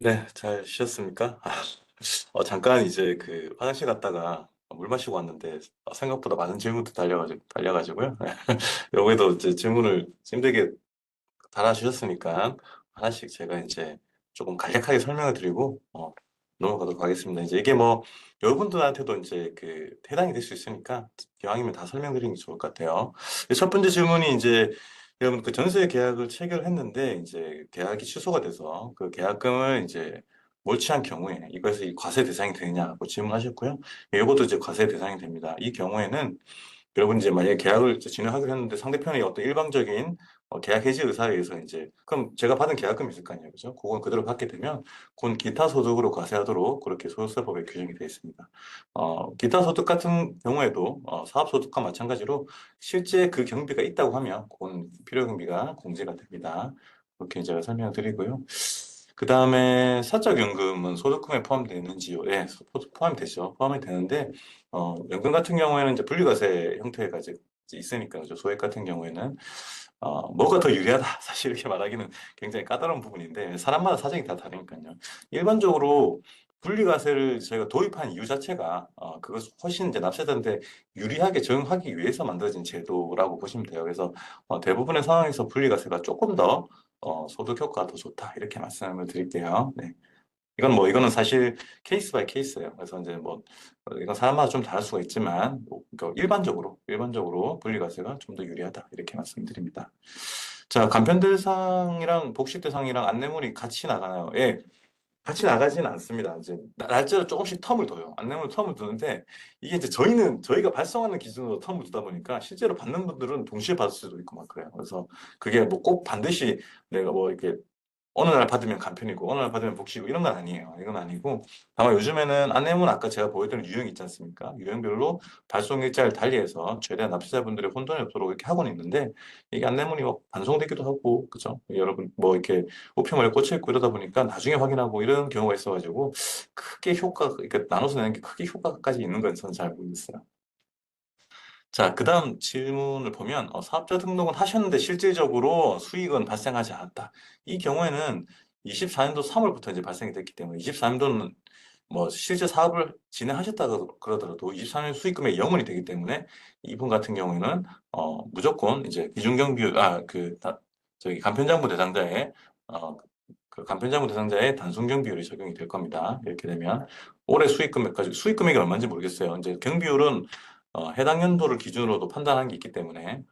네, 잘 쉬셨습니까? 잠깐 이제 그 화장실 갔다가 물 마시고 왔는데 생각보다 많은 질문도 달려가지고요. 여기도 이제 질문을 힘들게 달아주셨으니까 하나씩 제가 이제 조금 간략하게 설명을 드리고 넘어가도록 하겠습니다. 이제 이게 뭐 여러분들한테도 이제 그 해당이 될 수 있으니까 기왕이면 다 설명드리는 게 좋을 것 같아요. 첫 번째 질문이 이제 여러분 그 전세 계약을 체결했는데 이제 계약이 취소가 돼서 그 계약금을 이제 몰취한 경우에 이것이 과세 대상이 되느냐고 질문하셨고요. 이것도 이제 과세 대상이 됩니다. 이 경우에는 여러분 이제 만약에 계약을 이제 진행하기로 했는데 상대편의 어떤 일방적인 계약 해지 의사에 의해서 이제 그럼 제가 받은 계약금이 있을 거 아니에요, 그죠? 그건 그대로 받게 되면 그건 기타 소득으로 과세하도록 그렇게 소득세법에 규정이 되어 있습니다. 기타 소득 같은 경우에도 사업 소득과 마찬가지로 실제 그 경비가 있다고 하면 그건 필요 경비가 공제가 됩니다. 그렇게 제가 설명을 드리고요. 그 다음에 사적연금은 소득금에 포함되는지요? 예, 포함이 되죠. 포함이 되는데 연금 같은 경우에는 이제 분리과세 형태가 이제 있으니까, 그죠? 소액 같은 경우에는, 뭐가 더 유리하다. 사실 이렇게 말하기는 굉장히 까다로운 부분인데, 사람마다 사정이 다 다르니까요. 일반적으로 분리과세를 저희가 도입한 이유 자체가, 그것을 훨씬 이제 납세자한테 유리하게 적용하기 위해서 만들어진 제도라고 보시면 돼요. 그래서 대부분의 상황에서 분리과세가 조금 더 소득 효과가 더 좋다. 이렇게 말씀을 드릴게요. 네. 이거는 사실 케이스 바이 케이스예요. 그래서 이제 뭐, 이건 사람마다 좀 다를 수가 있지만, 뭐, 그러니까 일반적으로 분리과세가 좀 더 유리하다. 이렇게 말씀드립니다. 자, 간편 대상이랑 복식 대상이랑 안내물이 같이 나가나요? 예, 같이 나가지는 않습니다. 이제 날짜를 조금씩 텀을 둬요. 안내물 텀을 두는데, 이게 이제 저희가 발송하는 기준으로 텀을 두다 보니까 실제로 받는 분들은 동시에 받을 수도 있고 막 그래요. 그래서 그게 뭐 꼭 반드시 내가 뭐 이렇게 어느 날 받으면 간편이고 어느 날 받으면 복시고 이런 건 아니에요. 이건 아니고 다만 요즘에는 안내문 아까 제가 보여드린 유형이 있지 않습니까? 유형별로 발송 일자를 달리해서 최대한 납세자분들의 혼돈이 없도록 이렇게 하고는 있는데 이게 안내문이 뭐 반송되기도 하고 그죠? 여러분 뭐 이렇게 우편물에 꽂혀 있고 이러다 보니까 나중에 확인하고 이런 경우가 있어가지고 크게 그러니까 나눠서 내는 게 크게 효과까지 있는 건 저는 잘 모르겠어요. 자, 그 다음 질문을 보면, 사업자 등록은 하셨는데 실질적으로 수익은 발생하지 않았다. 이 경우에는 24년도 3월부터 이제 발생이 됐기 때문에 24년도는 뭐 실제 사업을 진행하셨다고 그러더라도 24년 수익금의 0원이 되기 때문에 이분 같은 경우에는 무조건 이제 기준경비 저기 간편장부 대상자의 그 간편장부 대상자의 단순경비율이 적용이 될 겁니다. 이렇게 되면 올해 수익금액까지 수익금액이 얼마인지 모르겠어요. 이제 경비율은 해당 연도를 기준으로도 판단한 게 있기 때문에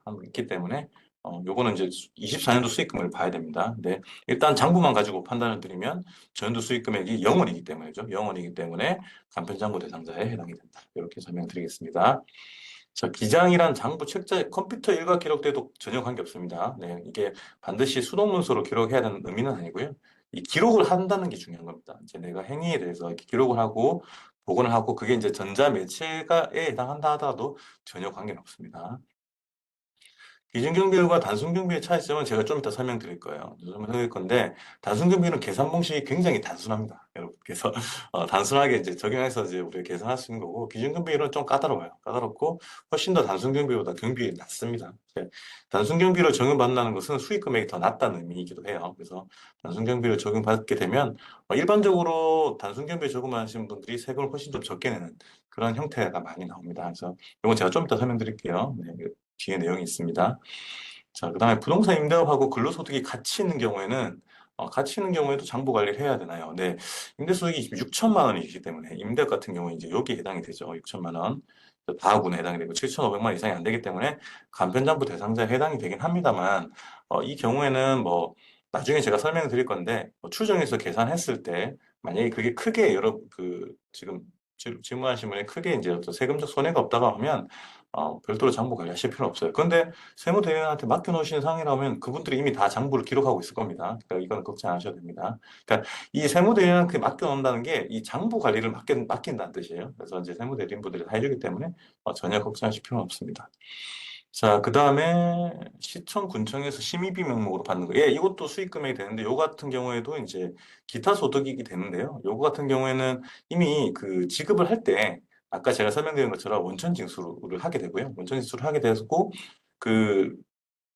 요거는 이제 24년도 수익금을 봐야 됩니다. 근데 일단 장부만 가지고 판단을 드리면 전년도 수익 금액이 0원이기 때문이죠. 0원이기 때문에 간편장부 대상자에 해당이 된다. 이렇게 설명드리겠습니다. 자, 기장이란 장부 책자에 컴퓨터 일과 기록돼도 전혀 관계없습니다. 네, 이게 반드시 수동문서로 기록해야 되는 의미는 아니고요. 이 기록을 한다는 게 중요한 겁니다. 이제 내가 행위에 대해서 이렇게 기록을 하고 복원을 하고 그게 이제 전자매체가에 해당한다 하더라도 전혀 관계는 없습니다. 기준경비율과 단순경비의 차이점은 제가 좀 이따 설명드릴 거예요. 설명드릴 건데, 단순경비는 계산 방식이 굉장히 단순합니다. 여러분. 그래서, 단순하게 이제 적용해서 이제 우리가 계산할 수 있는 거고, 기준경비율은 좀 까다로워요. 까다롭고, 훨씬 더 단순경비보다 경비율이 낮습니다. 단순경비를 적용받는다는 것은 수익 금액이 더 낮다는 의미이기도 해요. 그래서, 단순경비를 적용받게 되면, 일반적으로 단순경비에 적용하시는 분들이 세금을 훨씬 좀 적게 내는 그런 형태가 많이 나옵니다. 그래서, 이건 제가 좀 이따 설명드릴게요. 네, 뒤에 내용이 있습니다. 자, 그다음에 부동산 임대업하고 근로소득이 같이 있는 경우에는 같이 있는 경우에도 장부 관리를 해야 되나요? 네. 임대소득이 6천만 원이기 때문에 임대업 같은 경우에 이제 여기에 해당이 되죠. 6천만 원. 다하구에 해당이 되고 7,500만 원 이상이 안 되기 때문에 간편장부 대상자에 해당이 되긴 합니다만 이 경우에는 뭐 나중에 제가 설명을 드릴 건데 추정해서 계산했을 때 만약에 그게 크게 여러 그 지금 질문하신 분이 크게 이제 어떤 세금적 손해가 없다고 하면 별도로 장부 관리하실 필요 없어요. 그런데 세무대리인한테 맡겨놓으신 상이라면 그분들이 이미 다 장부를 기록하고 있을 겁니다. 그러니까 이건 걱정 안 하셔도 됩니다. 그러니까 이 세무대리인한테 맡겨놓는다는 게 이 장부 관리를 맡긴다는 뜻이에요. 그래서 이제 세무대리인분들이 다 해주기 때문에 전혀 걱정하실 필요는 없습니다. 자, 그 다음에 시청, 군청에서 심의비 명목으로 받는 거. 예, 이것도 수익 금액이 되는데, 요 같은 경우에도 이제 기타 소득이 되는데요. 요거 같은 경우에는 이미 그 지급을 할 때, 아까 제가 설명드린 것처럼 원천 징수를 하게 되고요. 원천 징수를 하게 되고, 그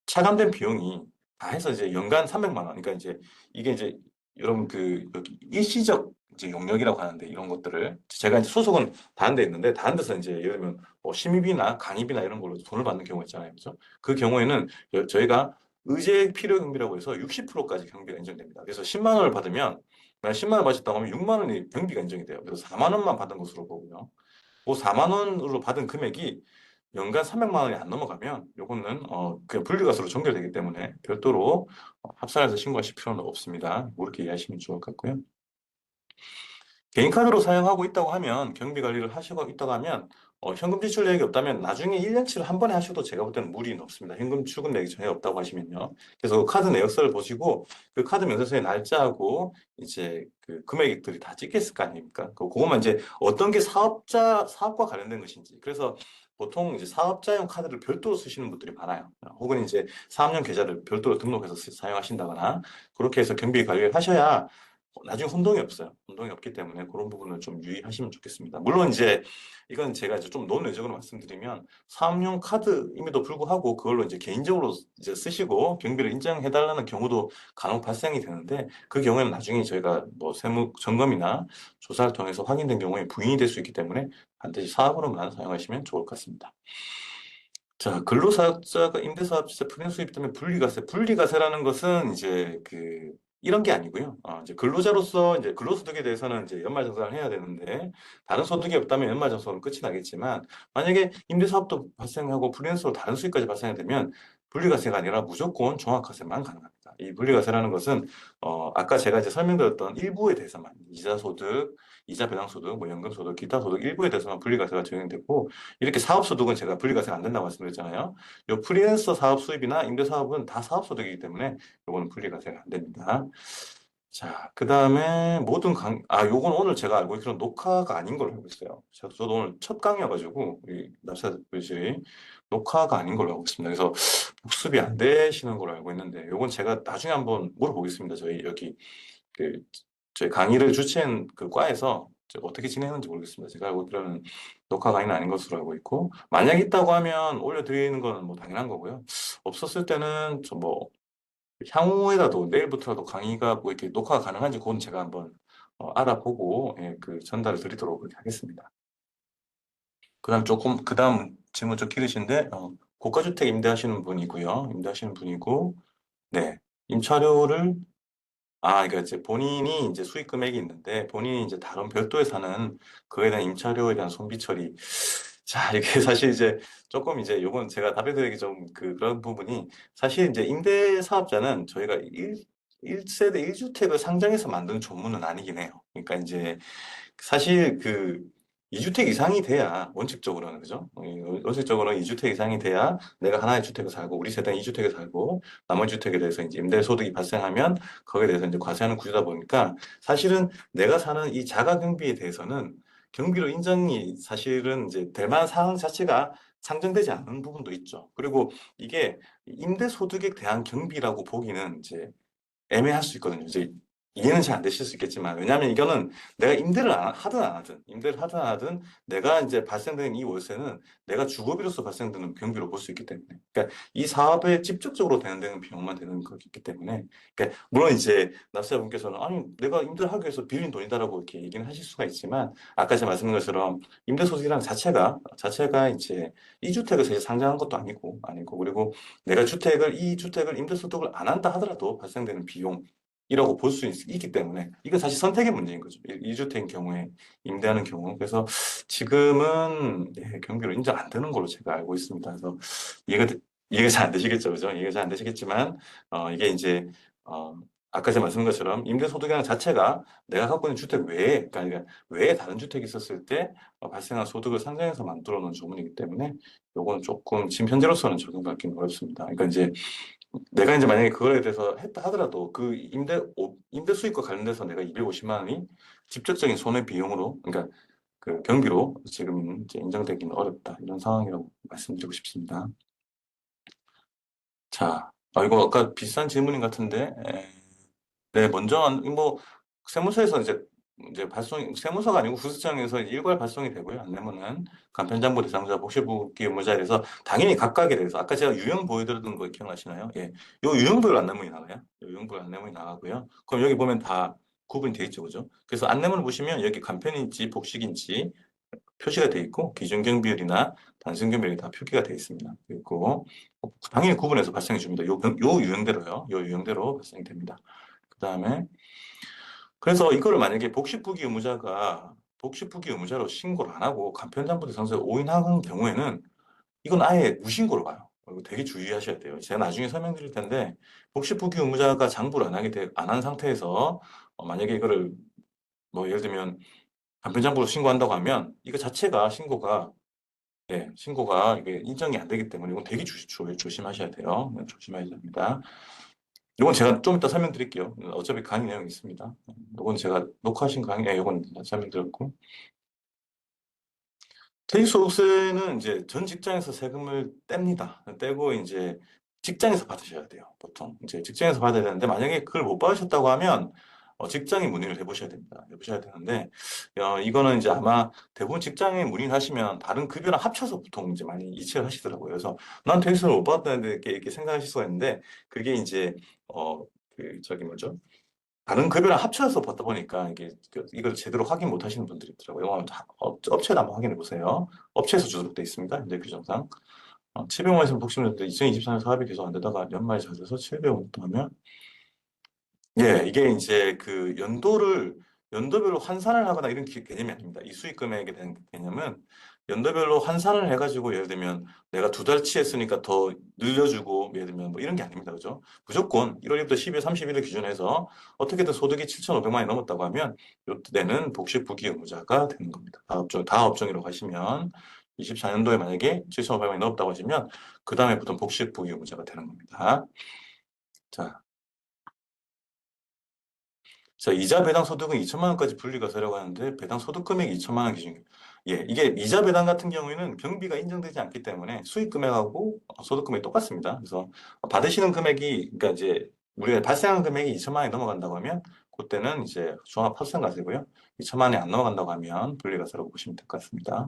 차감된 비용이 다 해서 이제 연간 300만 원. 그러니까 이제 이게 이제 여러분 그 여기 일시적 이제 용역이라고 하는데 이런 것들을 제가 이제 소속은 다른 데 있는데 다른 데서 이제 예를 들면 뭐 심의비나 강의비나 이런 걸로 돈을 받는 경우 있잖아요. 그죠? 그 경우에는 저희가 의제 필요 경비라고 해서 60%까지 경비가 인정됩니다. 그래서 10만 원을 받으면 만약 10만 원 받았다고 하면 6만 원이 경비가 인정이 돼요. 그래서 4만 원만 받은 것으로 보고요. 그 4만 원으로 받은 금액이 연간 300만 원이 안 넘어가면 요거는 그냥 분리과세로 종결되기 때문에 별도로 합산해서 신고하실 필요는 없습니다. 그렇게 이해하시면 좋을 것 같고요. 개인 카드로 사용하고 있다고 하면 경비 관리를 하시고 있다고 하면 현금 지출 내역이 없다면 나중에 1년치를 한 번에 하셔도 제가 볼 때는 무리는 없습니다. 현금 출금 내역이 전혀 없다고 하시면요. 그래서 그 카드 내역서를 보시고 그 카드 명세서의 날짜하고 이제 그 금액들이 다 찍혀 있을 거 아닙니까? 그것만 이제 어떤 게 사업과 관련된 것인지. 그래서 보통 이제 사업자용 카드를 별도로 쓰시는 분들이 많아요. 혹은 이제 사업용 계좌를 별도로 등록해서 사용하신다거나 그렇게 해서 경비 관리를 하셔야 나중에 혼동이 없어요. 혼동이 없기 때문에 그런 부분을 좀 유의하시면 좋겠습니다. 물론 이제 이건 제가 이제 좀 논외적으로 말씀드리면 사업용 카드임에도 불구하고 그걸로 이제 개인적으로 이제 쓰시고 경비를 인정해달라는 경우도 간혹 발생이 되는데 그 경우에는 나중에 저희가 뭐 세무 점검이나 조사를 통해서 확인된 경우에 부인이 될 수 있기 때문에 반드시 사업으로만 사용하시면 좋을 것 같습니다. 자, 근로사업자가 임대사업자 프리랜 수입 때문에 분리과세. 분리과세라는 것은 이제 이런 게 아니고요. 이제 근로자로서 이제 근로소득에 대해서는 이제 연말정산을 해야 되는데 다른 소득이 없다면 연말정산은 끝이 나겠지만 만약에 임대사업도 발생하고 프리랜서로 다른 수입까지 발생이 되면 분리과세가 아니라 무조건 종합과세만 가능합니다. 이 분리과세라는 것은 아까 제가 이제 설명드렸던 일부에 대해서만 이자소득, 이자 배당소득, 뭐 연금소득, 기타 소득 일부에 대해서만 분리과세가 적용되고 이렇게 사업소득은 제가 분리과세가 안 된다고 말씀드렸잖아요. 요 프리랜서 사업 수입이나 임대사업은 다 사업소득이기 때문에 요거는 분리과세가 안 됩니다. 자, 그 다음에 요건 오늘 제가 알고 있기로는 녹화가 아닌 걸로 알고 있어요. 저도 오늘 첫 강의여가지고, 이 납세자들이 녹화가 아닌 걸로 알고 있습니다. 그래서 복습이 안 되시는 걸로 알고 있는데, 요건 제가 나중에 한번 물어보겠습니다. 그, 저희 강의를 주최한 그 과에서 제가 어떻게 진행하는지 모르겠습니다. 제가 알고 있기로는 녹화 강의는 아닌 것으로 알고 있고, 만약 있다고 하면 올려드리는 건 뭐 당연한 거고요. 없었을 때는 향후에라도 내일부터라도 강의가 뭐 이렇게 녹화가 가능한지 그건 제가 한번 알아보고 예, 그 전달을 드리도록 그렇게 하겠습니다. 그다음 질문 좀 길으신데 고가주택 임대하시는 분이고요. 임대하시는 분이고 네. 임차료를 그러니까 이제 본인이 이제 수익 금액이 있는데 본인이 이제 다른 별도에 사는 그에 대한 임차료에 대한 손비 처리. 자, 이게 사실 이제 조금 이제 요건 제가 답변드리기 좀 그런 부분이 사실 이제 임대 사업자는 저희가 1세대 1주택을 상장해서 만드는 조문은 아니긴 해요. 그러니까 이제 사실 2주택 이상이 돼야 원칙적으로는 그죠? 원칙적으로는 2주택 이상이 돼야 내가 하나의 주택을 살고 우리 세대는 2주택을 살고 나머지 주택에 대해서 이제 임대 소득이 발생하면 거기에 대해서 이제 과세하는 구조다 보니까 사실은 내가 사는 이 자가 경비에 대해서는 경비로 인정이 사실은 이제 될 만한 상황 자체가 상정되지 않는 부분도 있죠. 그리고 이게 임대 소득에 대한 경비라고 보기는 이제 애매할 수 있거든요. 이제 이해는 잘 안 되실 수 있겠지만, 왜냐하면 이거는 내가 하든 안 하든, 임대를 하든 안 하든, 내가 이제 발생되는 이 월세는 내가 주거비로서 발생되는 경비로 볼 수 있기 때문에. 그러니까 이 사업에 직접적으로 되는 비용만 되는 거기 때문에. 그러니까 물론 이제 납세자분께서는 아니, 내가 임대를 하기 위해서 빌린 돈이다라고 이렇게 얘기는 하실 수가 있지만, 아까 제가 말씀드린 것처럼 임대소득이라는 자체가 이제 이 주택을 사실 상장한 것도 아니고, 그리고 내가 이 주택을 임대소득을 안 한다 하더라도 발생되는 비용이라고 볼 수 있기 때문에 이건 사실 선택의 문제인 거죠. 이주택인 경우에 임대하는 경우. 그래서 지금은 경비로 인정 안 되는 걸로 제가 알고 있습니다. 그래서 이해가, 이해가 잘 안 되시겠죠. 그죠? 이해가 잘 안 되시겠지만, 이게 이제, 어, 아까 제가 말씀드린 것처럼 임대소득이라는 자체가 내가 갖고 있는 주택 그러니까 외에 다른 주택이 있었을 때 발생한 소득을 상정해서 만들어 놓은 조문이기 때문에 요거는 조금 지금 현재로서는 적용받기는 어렵습니다. 그러니까 이제 내가 이제 만약에 그거에 대해서 했다 하더라도 임대 수익과 관련돼서 내가 250만 원이 직접적인 손해 비용으로, 그러니까 그 경비로 지금 이제 인정되기는 어렵다. 이런 상황이라고 말씀드리고 싶습니다. 자, 이거 아까 비슷한 질문인 것 같은데, 네, 먼저, 세무서에서 이제 이제 발송 세무서가 아니고 후수청에서 일괄 발송이 되고요. 안내문은 간편장부 대상자 복식부기 의무자에 대해서 당연히 각각에 대해서 아까 제가 유형 보여드렸던 거 기억나시나요? 예, 요 유형별 안내문이 나와요. 요 유형별 안내문이 나가고요. 그럼 여기 보면 다 구분이 돼 있죠, 그죠? 그래서 안내문을 보시면 여기 간편인지 복식인지 표시가 돼 있고 기준경 비율이나 단순경 비율이 다 표기가 돼 있습니다. 그리고 당연히 구분해서 발생해 줍니다. 요 유형대로요. 요 유형대로 발생이 됩니다. 그 다음에 그래서 이거를 만약에 복식부기 의무자가 복식부기 의무자로 신고를 안 하고 간편장부 대상자에 오인하는 경우에는 이건 아예 무신고로 가요. 이거 되게 주의하셔야 돼요. 제가 나중에 설명드릴 텐데 복식부기 의무자가 장부를 안 한 상태에서 만약에 이거를 뭐 예를 들면 간편장부로 신고한다고 하면 이거 자체가 신고가 네, 신고가 이게 인정이 안 되기 때문에 이건 되게 조심하셔야 돼요. 네, 조심하셔야 됩니다. 이건 제가 좀 이따 설명드릴게요. 어차피 강의 내용이 있습니다. 이건 제가 녹화하신 강의에 이건 설명드렸고. 퇴직소득세는 이제 전 직장에서 세금을 뗍니다. 떼고 이제 직장에서 받으셔야 돼요. 보통 이제 직장에서 받아야 되는데 만약에 그걸 못 받으셨다고 하면 직장에 문의를 해보셔야 됩니다. 해보셔야 되는데 이거는 이제 아마 대부분 직장에 문의를 하시면 다른 급여랑 합쳐서 보통 이제 많이 이체를 하시더라고요. 그래서 난 퇴직소득을 못 받았다는데 이렇게 생각하실 수가 있는데 그게 이제 저기 뭐죠? 다른 급여랑 합쳐서 받다 보니까 이걸 제대로 확인 못 하시는 분들이 있더라고요. 이거 업체도 한번 확인해 보세요. 업체에서 주도록돼 있습니다. 현재 규정상. 700만 있으면 독심자인데 2024년 사업이 계속 안 되다가 연말에 잘 돼서 700원 하면 예, 이게 이제 그 연도별로 환산을 하거나 이런 개념이 아닙니다. 이 수익 금액에 대한 개념은 연도별로 환산을 해가지고 예를 들면 내가 두 달치 했으니까 더 늘려주고 예를 들면 뭐 이런 게 아닙니다. 그죠? 무조건 1월 1일부터 12월 31일 기준해서 어떻게든 소득이 7,500만이 넘었다고 하면 이때는 복식부기 의무자가 되는 겁니다. 다업종이라고 하시면 24년도에 만약에 7,500만이 넘었다고 하시면 그 다음에부터 복식부기 의무자가 되는 겁니다. 자, 자, 이자 배당 소득은 2천만 원까지 분리가 되려고 하는데 배당 소득 금액이 2천만 원 기준입니다. 예, 이게 이자 배당 같은 경우에는 경비가 인정되지 않기 때문에 수익 금액하고 소득 금액이 똑같습니다. 그래서 받으시는 금액이 그러니까 이제 우리가 발생한 금액이 2천만 원이 넘어간다고 하면 그때는 이제 종합 합산가세고요. 2천만 원이 안 넘어간다고 하면 분리가세라고 보시면 될 것 같습니다.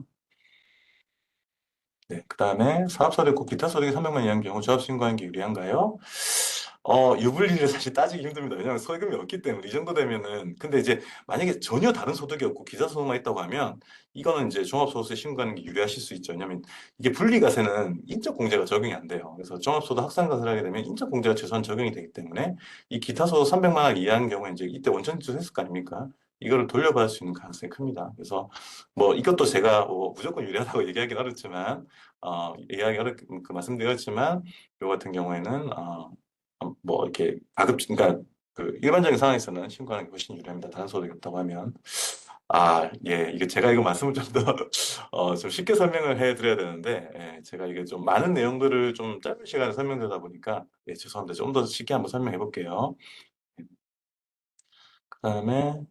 네, 그 다음에 사업소득 고 기타 소득이 300만 이하인 경우 조합신고하는 게 유리한가요? 유불리를 사실 따지기 힘듭니다. 왜냐하면 소액금이 없기 때문에 이 정도 되면은 근데 이제 만약에 전혀 다른 소득이 없고 기타 소득만 있다고 하면 이거는 이제 종합소득세 신고하는 게 유리하실 수 있죠. 왜냐하면 이게 분리과세는 인적공제가 적용이 안 돼요. 그래서 종합소득 확산과세를 하게 되면 인적공제가 최소한 적용이 되기 때문에 이 기타 소득 300만 원 이하인 경우에 이제 이때 원천지수 했을 거 아닙니까? 이거를 돌려받을 수 있는 가능성이 큽니다. 그래서 뭐 이것도 제가 무조건 유리하다고 얘기하기는 어렵지만 얘기하기 그 말씀드렸지만 요 같은 경우에는 뭐 이렇게 그러니까 그 일반적인 상황에서는 신고하는 게 훨씬 유리합니다. 다른 소득이 없다고 하면 예, 이게 제가 이거 말씀을 좀 더 좀 쉽게 설명을 해드려야 되는데 예, 제가 이게 좀 많은 내용들을 좀 짧은 시간에 설명드리다 보니까 예, 죄송합니다. 좀 더 쉽게 한번 설명해 볼게요. 그다음에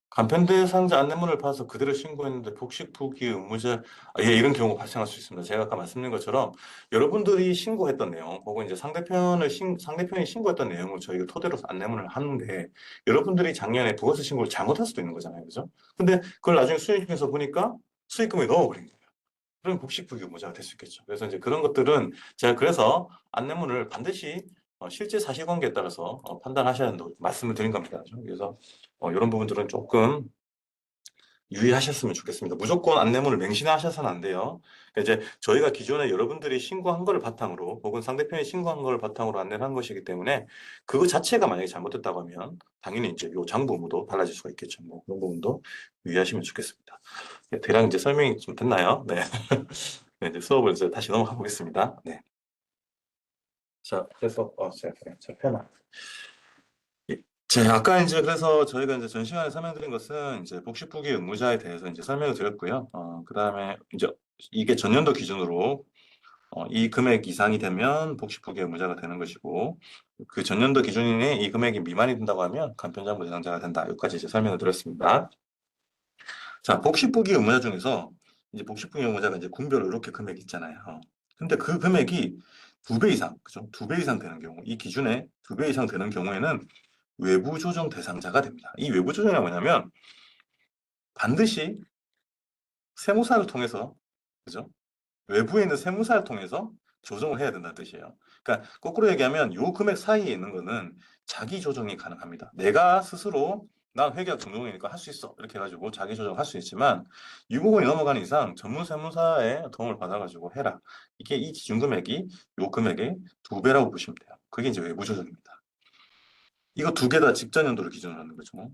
간편 대상자 안내문을 받아서 그대로 신고했는데 복식 부기 의무자 예, 이런 경우가 발생할 수 있습니다. 제가 아까 말씀드린 것처럼 여러분들이 신고했던 내용 혹은 이제 상대편이 신고했던 내용을 저희가 토대로 안내문을 하는데 여러분들이 작년에 부가세 신고를 잘못할 수도 있는 거잖아요. 그죠? 근데 그걸 나중에 수익에서 보니까 수익금에 넣어버린 거예요. 그럼 복식 부기 의무자가 될 수 있겠죠. 그래서 이제 그런 것들은 제가 그래서 안내문을 반드시 실제 사실관계에 따라서 판단하셔야 한다고 말씀을 드린 겁니다. 그래서 이런 부분들은 조금 유의하셨으면 좋겠습니다. 무조건 안내문을 맹신하셔서는 안 돼요. 그러니까 이제 저희가 기존에 여러분들이 신고한 거를 바탕으로 혹은 상대편이 신고한 거를 바탕으로 안내를 한 것이기 때문에 그거 자체가 만약에 잘못됐다고 하면 당연히 이제 요 장부 의무도 달라질 수가 있겠죠. 뭐 그런 부분도 유의하시면 좋겠습니다. 네, 대략 이제 설명이 좀 됐나요? 네. 네, 이제 수업을 이제 다시 넘어가 보겠습니다. 네. 자, 그래서 제가 펴나. 아까 이제 그래서 저희가 이제 전 시간에 설명드린 것은 이제 복식부기 의무자에 대해서 이제 설명을 드렸고요. 그다음에 이제 이게 전년도 기준으로 이 금액 이상이 되면 복식부기 의무자가 되는 것이고 그 전년도 기준이 이 금액이 미만이 된다고 하면 간편장부 대상자가 된다. 여기까지 이제 설명을 드렸습니다. 자, 복식부기 의무자 중에서 이제 복식부기 의무자가 이제 군별로 이렇게 금액이 있잖아요. 근데 그 금액이 두 배 이상, 그죠? 두 배 이상 되는 경우, 이 기준에 두 배 이상 되는 경우에는 외부 조정 대상자가 됩니다. 이 외부 조정이 뭐냐면 반드시 세무사를 통해서, 그죠? 외부에 있는 세무사를 통해서 조정을 해야 된다는 뜻이에요. 그러니까 거꾸로 얘기하면 요 금액 사이에 있는 거는 자기 조정이 가능합니다. 내가 스스로 난 회계학 전공이니까 할 수 있어 이렇게 해가지고 자기 조정할 수 있지만 이 부분이 넘어가는 이상 전문 세무사의 도움을 받아가지고 해라. 이게 이 기준 금액이 요 금액의 2배라고 보시면 돼요. 그게 이제 외부 조정입니다. 이거 2개 다 직전 연도를 기준으로 하는 거죠.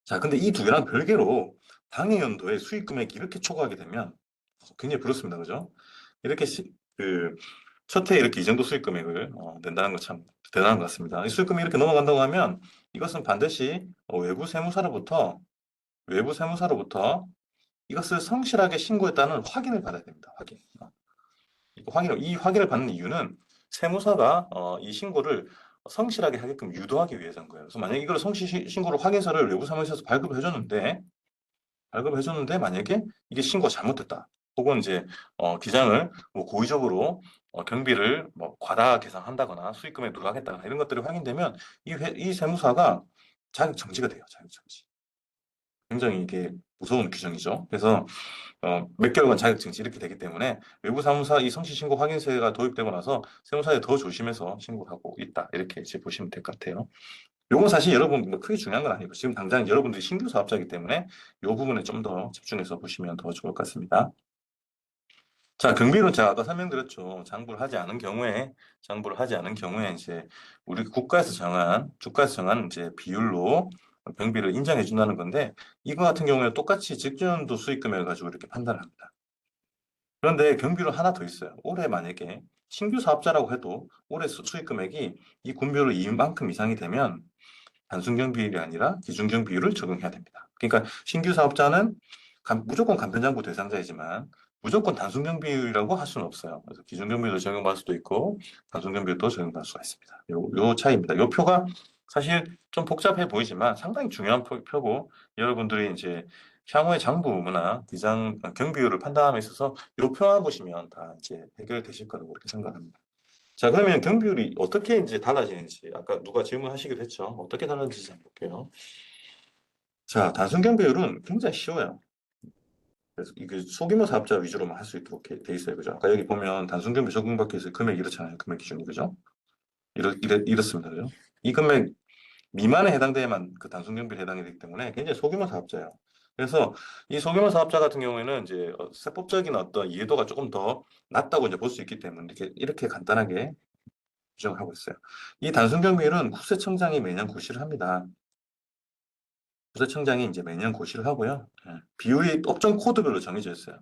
자, 근데 이 2개랑 별개로 당해 연도에 수익 금액이 이렇게 초과하게 되면 굉장히 부럽습니다. 그죠? 이렇게 첫 해에 이렇게 이 정도 수익 금액을 낸다는 거 참 대단한 것 같습니다. 이 수익 금액이 이렇게 넘어간다고 하면 이것은 반드시 외부 세무사로부터 이것을 성실하게 신고했다는 확인을 받아야 됩니다. 확인. 이 확인을 받는 이유는 세무사가 이 신고를 성실하게 하게끔 유도하기 위해서인 거예요. 그래서 만약에 이걸 성실 신고를 확인서를 외부 사무소에서 발급해줬는데 만약에 이게 신고가 잘못됐다. 혹은 이제 기장을 뭐 고의적으로 경비를 뭐 과다 계산한다거나 수익금에 누락했다거나 이런 것들이 확인되면 이 세무사가 자격 정지가 돼요. 자격 정지. 굉장히 이게 무서운 규정이죠. 그래서 몇 개월간 자격 정지 이렇게 되기 때문에 외부 사무사 이 성실 신고 확인서가 도입되고 나서 세무사에 더 조심해서 신고하고 있다. 이렇게 이제 보시면 될 것 같아요. 요건 사실 여러분 뭐 크게 중요한 건 아니고 지금 당장 여러분들이 신규 사업자이기 때문에 요 부분에 좀 더 집중해서 보시면 더 좋을 것 같습니다. 자, 경비는 제가 아까 설명드렸죠. 장부를 하지 않은 경우에 이제 우리 주가에서 정한 이제 비율로 경비를 인정해 준다는 건데 이거 같은 경우에 똑같이 직전도 수익금액을 가지고 이렇게 판단을 합니다. 그런데 경비로 하나 더 있어요. 올해 만약에 신규 사업자라고 해도 올해 수익 금액이 이 군비율 이만큼 이상이 되면 단순경 비율이 아니라 기준경 비율을 적용해야 됩니다. 그러니까 신규 사업자는 무조건 간편장부 대상자이지만 무조건 단순경 비율이라고 할 수는 없어요. 그래서 기준경 비율도 적용받을 수도 있고 단순경 비율도 적용받을 수가 있습니다. 요 차이입니다. 요 표가 사실 좀 복잡해 보이지만 상당히 중요한 표고 여러분들이 이제 향후의 장부나 비장 경비율을 판단함에 있어서 요 표만 보시면 다 이제 해결되실 거라고 그렇게 생각합니다. 자, 그러면 경비율이 어떻게 이제 달라지는지, 아까 누가 질문하시기로 했죠. 어떻게 달라지는지 한번 볼게요. 자, 단순 경비율은 굉장히 쉬워요. 그래서 이게 소규모 사업자 위주로만 할 수 있도록 돼 있어요. 그죠? 아까 여기 보면 단순 경비 적용받기 위해서 금액 이렇잖아요. 금액 기준이. 그죠? 이렇습니다. 그죠? 이 금액 미만에 해당돼야만 그 단순 경비에 해당이 되기 때문에 굉장히 소규모 사업자예요. 그래서 이 소규모 사업자 같은 경우에는 이제 세법적인 어떤 이해도가 조금 더 낮다고 이제 볼 수 있기 때문에 이렇게 간단하게 규정을 하고 있어요. 이 단순 경비율은 국세청장이 매년 고시를 합니다. 국세청장이 이제 매년 고시를 하고요. 비율이 업종 코드별로 정해져 있어요.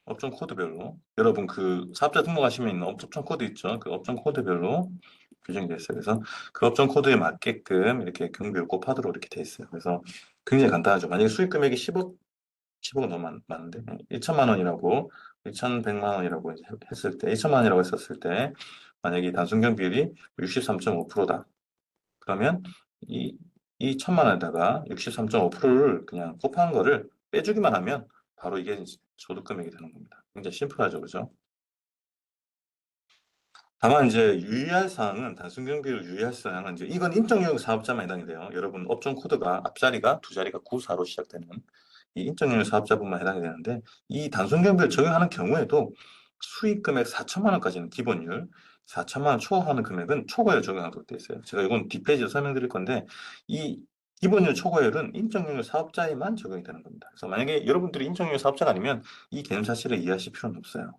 업종 코드별로. 여러분 그 사업자 등록하시면 있는 업종 코드 있죠? 그 업종 코드별로 규정이 되어 있어요. 그래서 그 업종 코드에 맞게끔 이렇게 경비율 곱하도록 이렇게 되어 있어요. 그래서 굉장히 간단하죠. 만약에 수익 금액이 10억은 너무 많은데 1천만 원이라고 1,100만 원이라고 했을 때 1천만 원이라고 했었을 때 만약에 단순 경비율이 63.5%다. 그러면 이, 이 천만 원에다가 63.5%를 그냥 곱한 거를 빼주기만 하면 바로 이게 소득 금액이 되는 겁니다. 굉장히 심플하죠, 그죠? 다만 이제 유의할 사항은 단순 경비를 유의할 사항은 이제 이건 인적용 사업자만 해당이 돼요. 여러분 업종 코드가 앞자리가 두 자리가 94로 시작되는 이 인적용 사업자분만 해당이 되는데 이 단순 경비를 적용하는 경우에도 수익 금액 4천만 원까지는 기본율, 4천만 원 초과하는 금액은 초과율 적용하도록 되어 있어요. 제가 이건 뒷페이지에 설명드릴 건데 이 기본율 초과율은 인적용 사업자에만 적용이 되는 겁니다. 그래서 만약에 여러분들이 인적용 사업자가 아니면 이 개념 자체를 이해하실 필요는 없어요.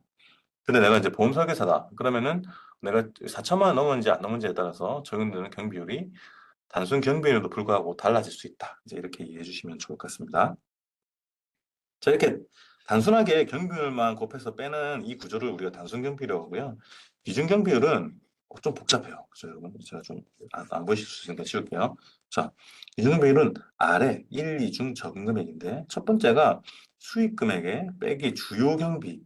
근데 내가 이제 보험 설계사다. 그러면은 내가 4천만 원 넘었는지 안 넘었는지에 따라서 적용되는 경비율이 단순 경비율에도 불구하고 달라질 수 있다. 이제 이렇게 이해해 주시면 좋을 것 같습니다. 자, 이렇게 단순하게 경비율만 곱해서 빼는 이 구조를 우리가 단순 경비율이라고 하고요. 기준 경비율은 좀 복잡해요. 그래서 여러분, 제가 좀 안 보이실 수 있으니까 지울게요. 자, 기준 경비율은 아래 1, 2 중 적은 금액인데 첫 번째가 수익 금액에 빼기 주요 금액이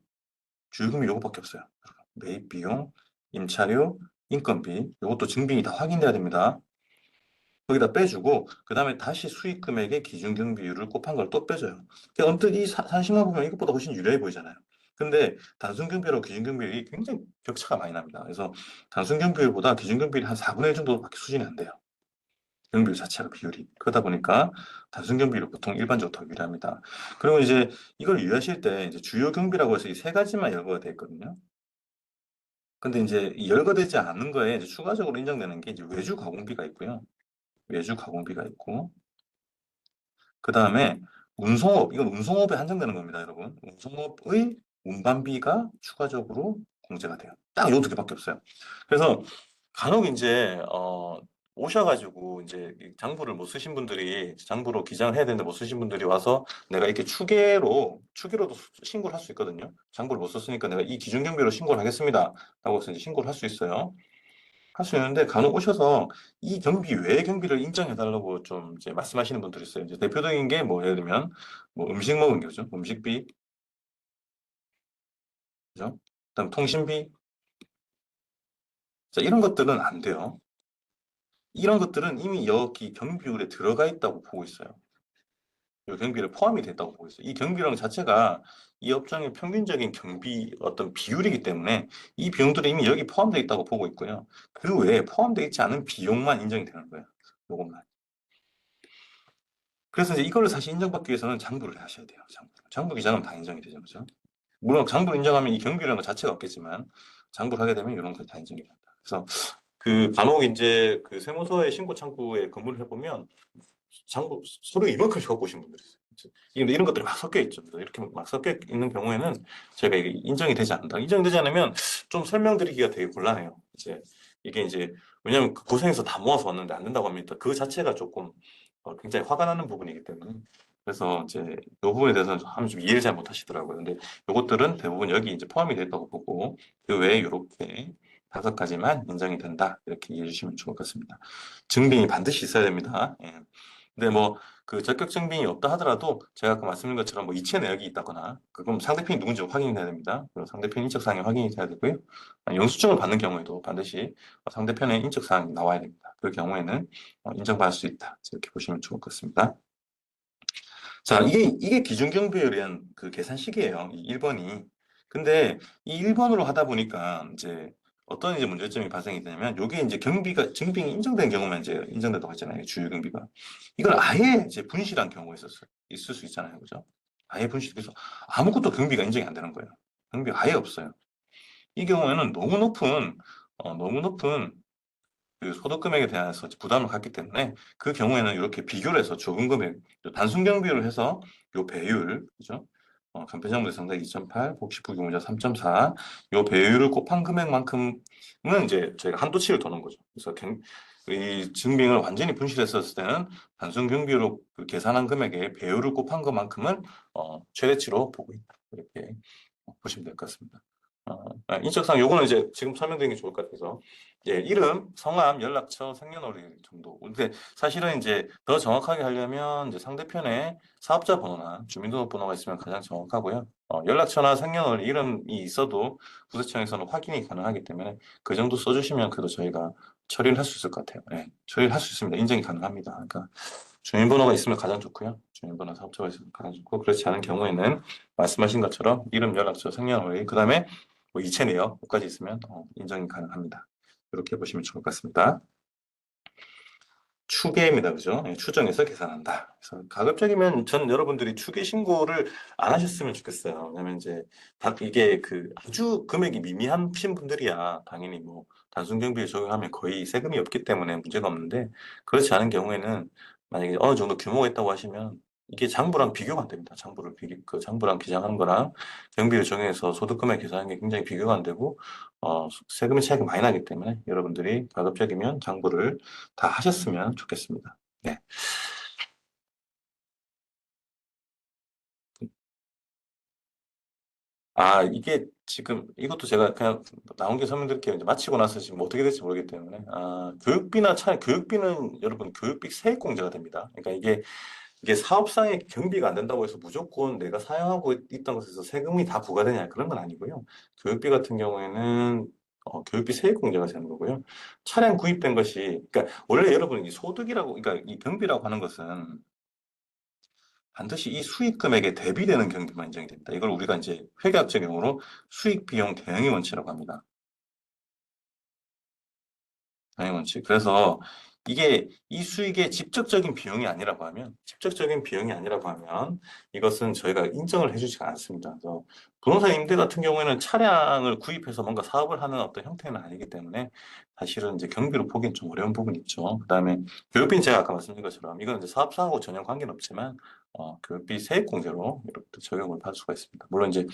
요것밖에 없어요. 매입 비용, 임차료, 인건비, 요것도 증빙이 다 확인돼야 됩니다. 거기다 빼주고 그 다음에 다시 수익 금액의 기준 경비율을 곱한 걸 또 빼줘요. 그러니까 언뜻 이 산식만 보면 이것보다 훨씬 유리해 보이잖아요. 근데 단순 경비율하고 기준 경비율이 굉장히 격차가 많이 납니다. 그래서 단순 경비율보다 기준 경비율이 한 4분의 1 정도밖에 수준이 안 돼요. 경비율 자체가 비율이. 그러다 보니까 단순 경비율이 보통 일반적으로 더 유리합니다. 그리고 이제 이걸 유의하실 때 이제 주요 경비라고 해서 이 세 가지만 열거가 되어 있거든요. 근데 이제 이 열거되지 않은 거에 이제 추가적으로 인정되는 게 이제 외주 가공비가 있고요. 외주 가공비가 있고, 그 다음에 운송업, 이건 운송업에 한정되는 겁니다, 여러분. 운송업의 운반비가 추가적으로 공제가 돼요. 딱 요 두 개밖에 없어요. 그래서 간혹 이제 오셔가지고 이제 이 장부를 못 쓰신 분들이 장부로 기장을 해야 되는데 못 쓰신 분들이 와서 내가 이렇게 추계로도 신고를 할 수 있거든요. 장부를 못 썼으니까 내가 이 기준 경비로 신고를 하겠습니다. 라고 해서 이제 신고를 할 수 있어요. 할 수 있는데 간혹 오셔서 이 경비 외의 경비를 인정해 달라고 좀 이제 말씀하시는 분들이 있어요. 이제 대표적인 게 뭐 예를 들면 뭐 음식 먹은 거죠. 음식비, 그죠? 그다음 통신비. 자, 이런 것들은 안 돼요. 이런 것들은 이미 여기 경비율에 들어가 있다고 보고 있어요. 이 경비를 포함이 됐다고 보고 있어요. 이 경비량 자체가 이 업종의 평균적인 경비 어떤 비율이기 때문에 이 비용들이 이미 여기 포함되어 있다고 보고 있고요. 그 외에 포함되어 있지 않은 비용만 인정이 되는 거예요. 요것만. 그래서 이제 이거를 사실 인정받기 위해서는 장부를 하셔야 돼요. 장부 기장은 다 인정이 되죠. 그죠? 물론 장부를 인정하면 이 경비라는 것 자체가 없겠지만 장부를 하게 되면 이런 거 다 인정이 된다. 그래서 그 간혹 이제 그 세무서의 신고 창구에 근무를 해보면 장부 서류 이만큼씩 갖고 오신 분들이 있어요. 이런 것들이 막 섞여 있죠. 그래서 이렇게 막 섞여 있는 경우에는 저희가 이게 인정이 되지 않는다. 인정이 되지 않으면 좀 설명드리기가 되게 곤란해요. 이게 이제 왜냐하면 그 고생해서 다 모아서 왔는데 안 된다고 합니다. 그 자체가 조금 굉장히 화가 나는 부분이기 때문에 그래서 이제 이 부분에 대해서는 좀 이해를 잘 못하시더라고요. 근데 이것들은 대부분 여기 이제 포함이 됐다고 보고 그 외에 이렇게 다섯 가지만 인정이 된다 이렇게 이해해 주시면 좋을 것 같습니다. 증빙이 반드시 있어야 됩니다. 예. 근데 뭐 그 적격 증빙이 없다 하더라도 제가 아까 말씀드린 것처럼 뭐 이체 내역이 있다거나 그건 상대편이 누군지 확인이 돼야 됩니다. 그리고 상대편 인적 사항이 확인이 돼야 되고요. 영수증을 받는 경우에도 반드시 상대편의 인적 사항이 나와야 됩니다. 그 경우에는 인정받을 수 있다. 이렇게 보시면 좋을 것 같습니다. 자, 이게 기준경비율에 대한 그 계산식이에요. 이 1번이. 근데 이 1번으로 하다 보니까 이제 어떤 이제 문제점이 발생이 되냐면 요게 이제 경비가 증빙이 인정된 경우만 이제 인정된다고 했잖아요. 주요 경비가. 이걸 아예 이제 분실한 경우가 있을 수 있잖아요. 그죠? 아예 분실. 그래서 아무것도 경비가 인정이 안 되는 거예요. 경비가 아예 없어요. 이 경우에는 너무 높은 그 소득 금액에 대해서 부담을 갖기 때문에 그 경우에는 이렇게 비교를 해서 적은 금액, 단순 경비율을 해서 요 배율, 그죠? 간편장부 상당 2.8, 복식부 경우자 3.4, 요 배율을 곱한 금액만큼은 이제 저희가 한도치를 두는 거죠. 그래서 이 증빙을 완전히 분실했었을 때는 단순 경비율로 그 계산한 금액의 배율을 곱한 것만큼은 최대치로 보고 있다. 이렇게 보시면 될 것 같습니다. 인적사항 요거는 이제 지금 설명드리는 게 좋을 것 같아서 예, 이름, 성함, 연락처, 생년월일 정도. 근데 사실은 이제 더 정확하게 하려면 이제 상대편에 사업자 번호나 주민등록번호가 있으면 가장 정확하고요. 연락처나 생년월일 이름이 있어도 부세청에서는 확인이 가능하기 때문에 그 정도 써주시면 그래도 저희가 처리를 할 수 있을 것 같아요. 예, 처리를 할 수 있습니다. 인정이 가능합니다. 그러니까 주민번호가 있으면 가장 좋고요. 주민번호 사업자가 있으면 가장 좋고 그렇지 않은 경우에는 말씀하신 것처럼 이름, 연락처, 생년월일 그다음에 뭐 이체 내역까지 있으면 인정이 가능합니다. 이렇게 보시면 좋을 것 같습니다. 추계입니다. 그죠? 예, 추정해서 계산한다. 그래서 가급적이면 전 여러분들이 추계 신고를 안 하셨으면 좋겠어요. 왜냐면 이제 이게 그 아주 금액이 미미하신 분들이야 당연히 뭐 단순 경비에 적용하면 거의 세금이 없기 때문에 문제가 없는데 그렇지 않은 경우에는 만약에 어느 정도 규모가 있다고 하시면 이게 장부랑 비교가 안 됩니다. 그 장부랑 기장하는 거랑 경비를 정해서 소득금액 계산하는 게 굉장히 비교가 안 되고 세금의 차이가 많이 나기 때문에 여러분들이 가급적이면 장부를 다 하셨으면 좋겠습니다. 네. 이게 지금 이것도 제가 그냥 나온 게 설명드릴게요. 이제 마치고 나서 지금 어떻게 될지 모르기 때문에. 교육비는 여러분 교육비 세액 공제가 됩니다. 그러니까 이게 사업상의 경비가 안 된다고 해서 무조건 내가 사용하고 있던 것에서 세금이 다 부과되냐 그런 건 아니고요. 교육비 같은 경우에는 교육비 세액 공제가 되는 거고요. 차량 구입된 것이 그러니까 원래 여러분 이 소득이라고 그러니까 이 경비라고 하는 것은 반드시 이 수익 금액에 대비되는 경비만 인정이 됩니다. 이걸 우리가 이제 회계학적 용어로 수익 비용 대응의 원칙이라고 합니다. 대응의 원칙. 그래서 이게 이 수익의 직접적인 비용이 아니라고 하면 이것은 저희가 인정을 해주지가 않습니다. 그래서 부동산 임대 같은 경우에는 차량을 구입해서 뭔가 사업을 하는 어떤 형태는 아니기 때문에 사실은 이제 경비로 보기엔 좀 어려운 부분이 있죠. 그다음에 교육비는 제가 아까 말씀드린 것처럼 이건 이제 사업자하고 전혀 관계는 없지만 교육비 세액공제로 이렇게 적용을 받을 수가 있습니다. 물론 이제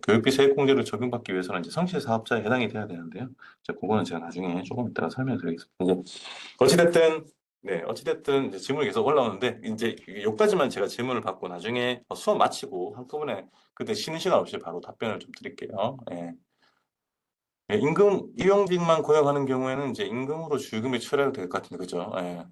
교육비 세액공제를 적용받기 위해서는 이제 성실 사업자에 해당이 돼야 되는데요. 이제 그거는 제가 나중에 조금 이따가 설명드리겠습니다. 이제 어찌됐든 어찌됐든 이제 질문이 계속 올라오는데 이제 여기까지만 제가 질문을 받고 나중에 수업 마치고 한꺼번에 그때 쉬는 시간 없이 바로 답변을 좀 드릴게요. 예. 예, 임금 일용직만 고용하는 경우에는 이제 임금으로 주의금이 처리가 될 것 같은데 그죠? 예.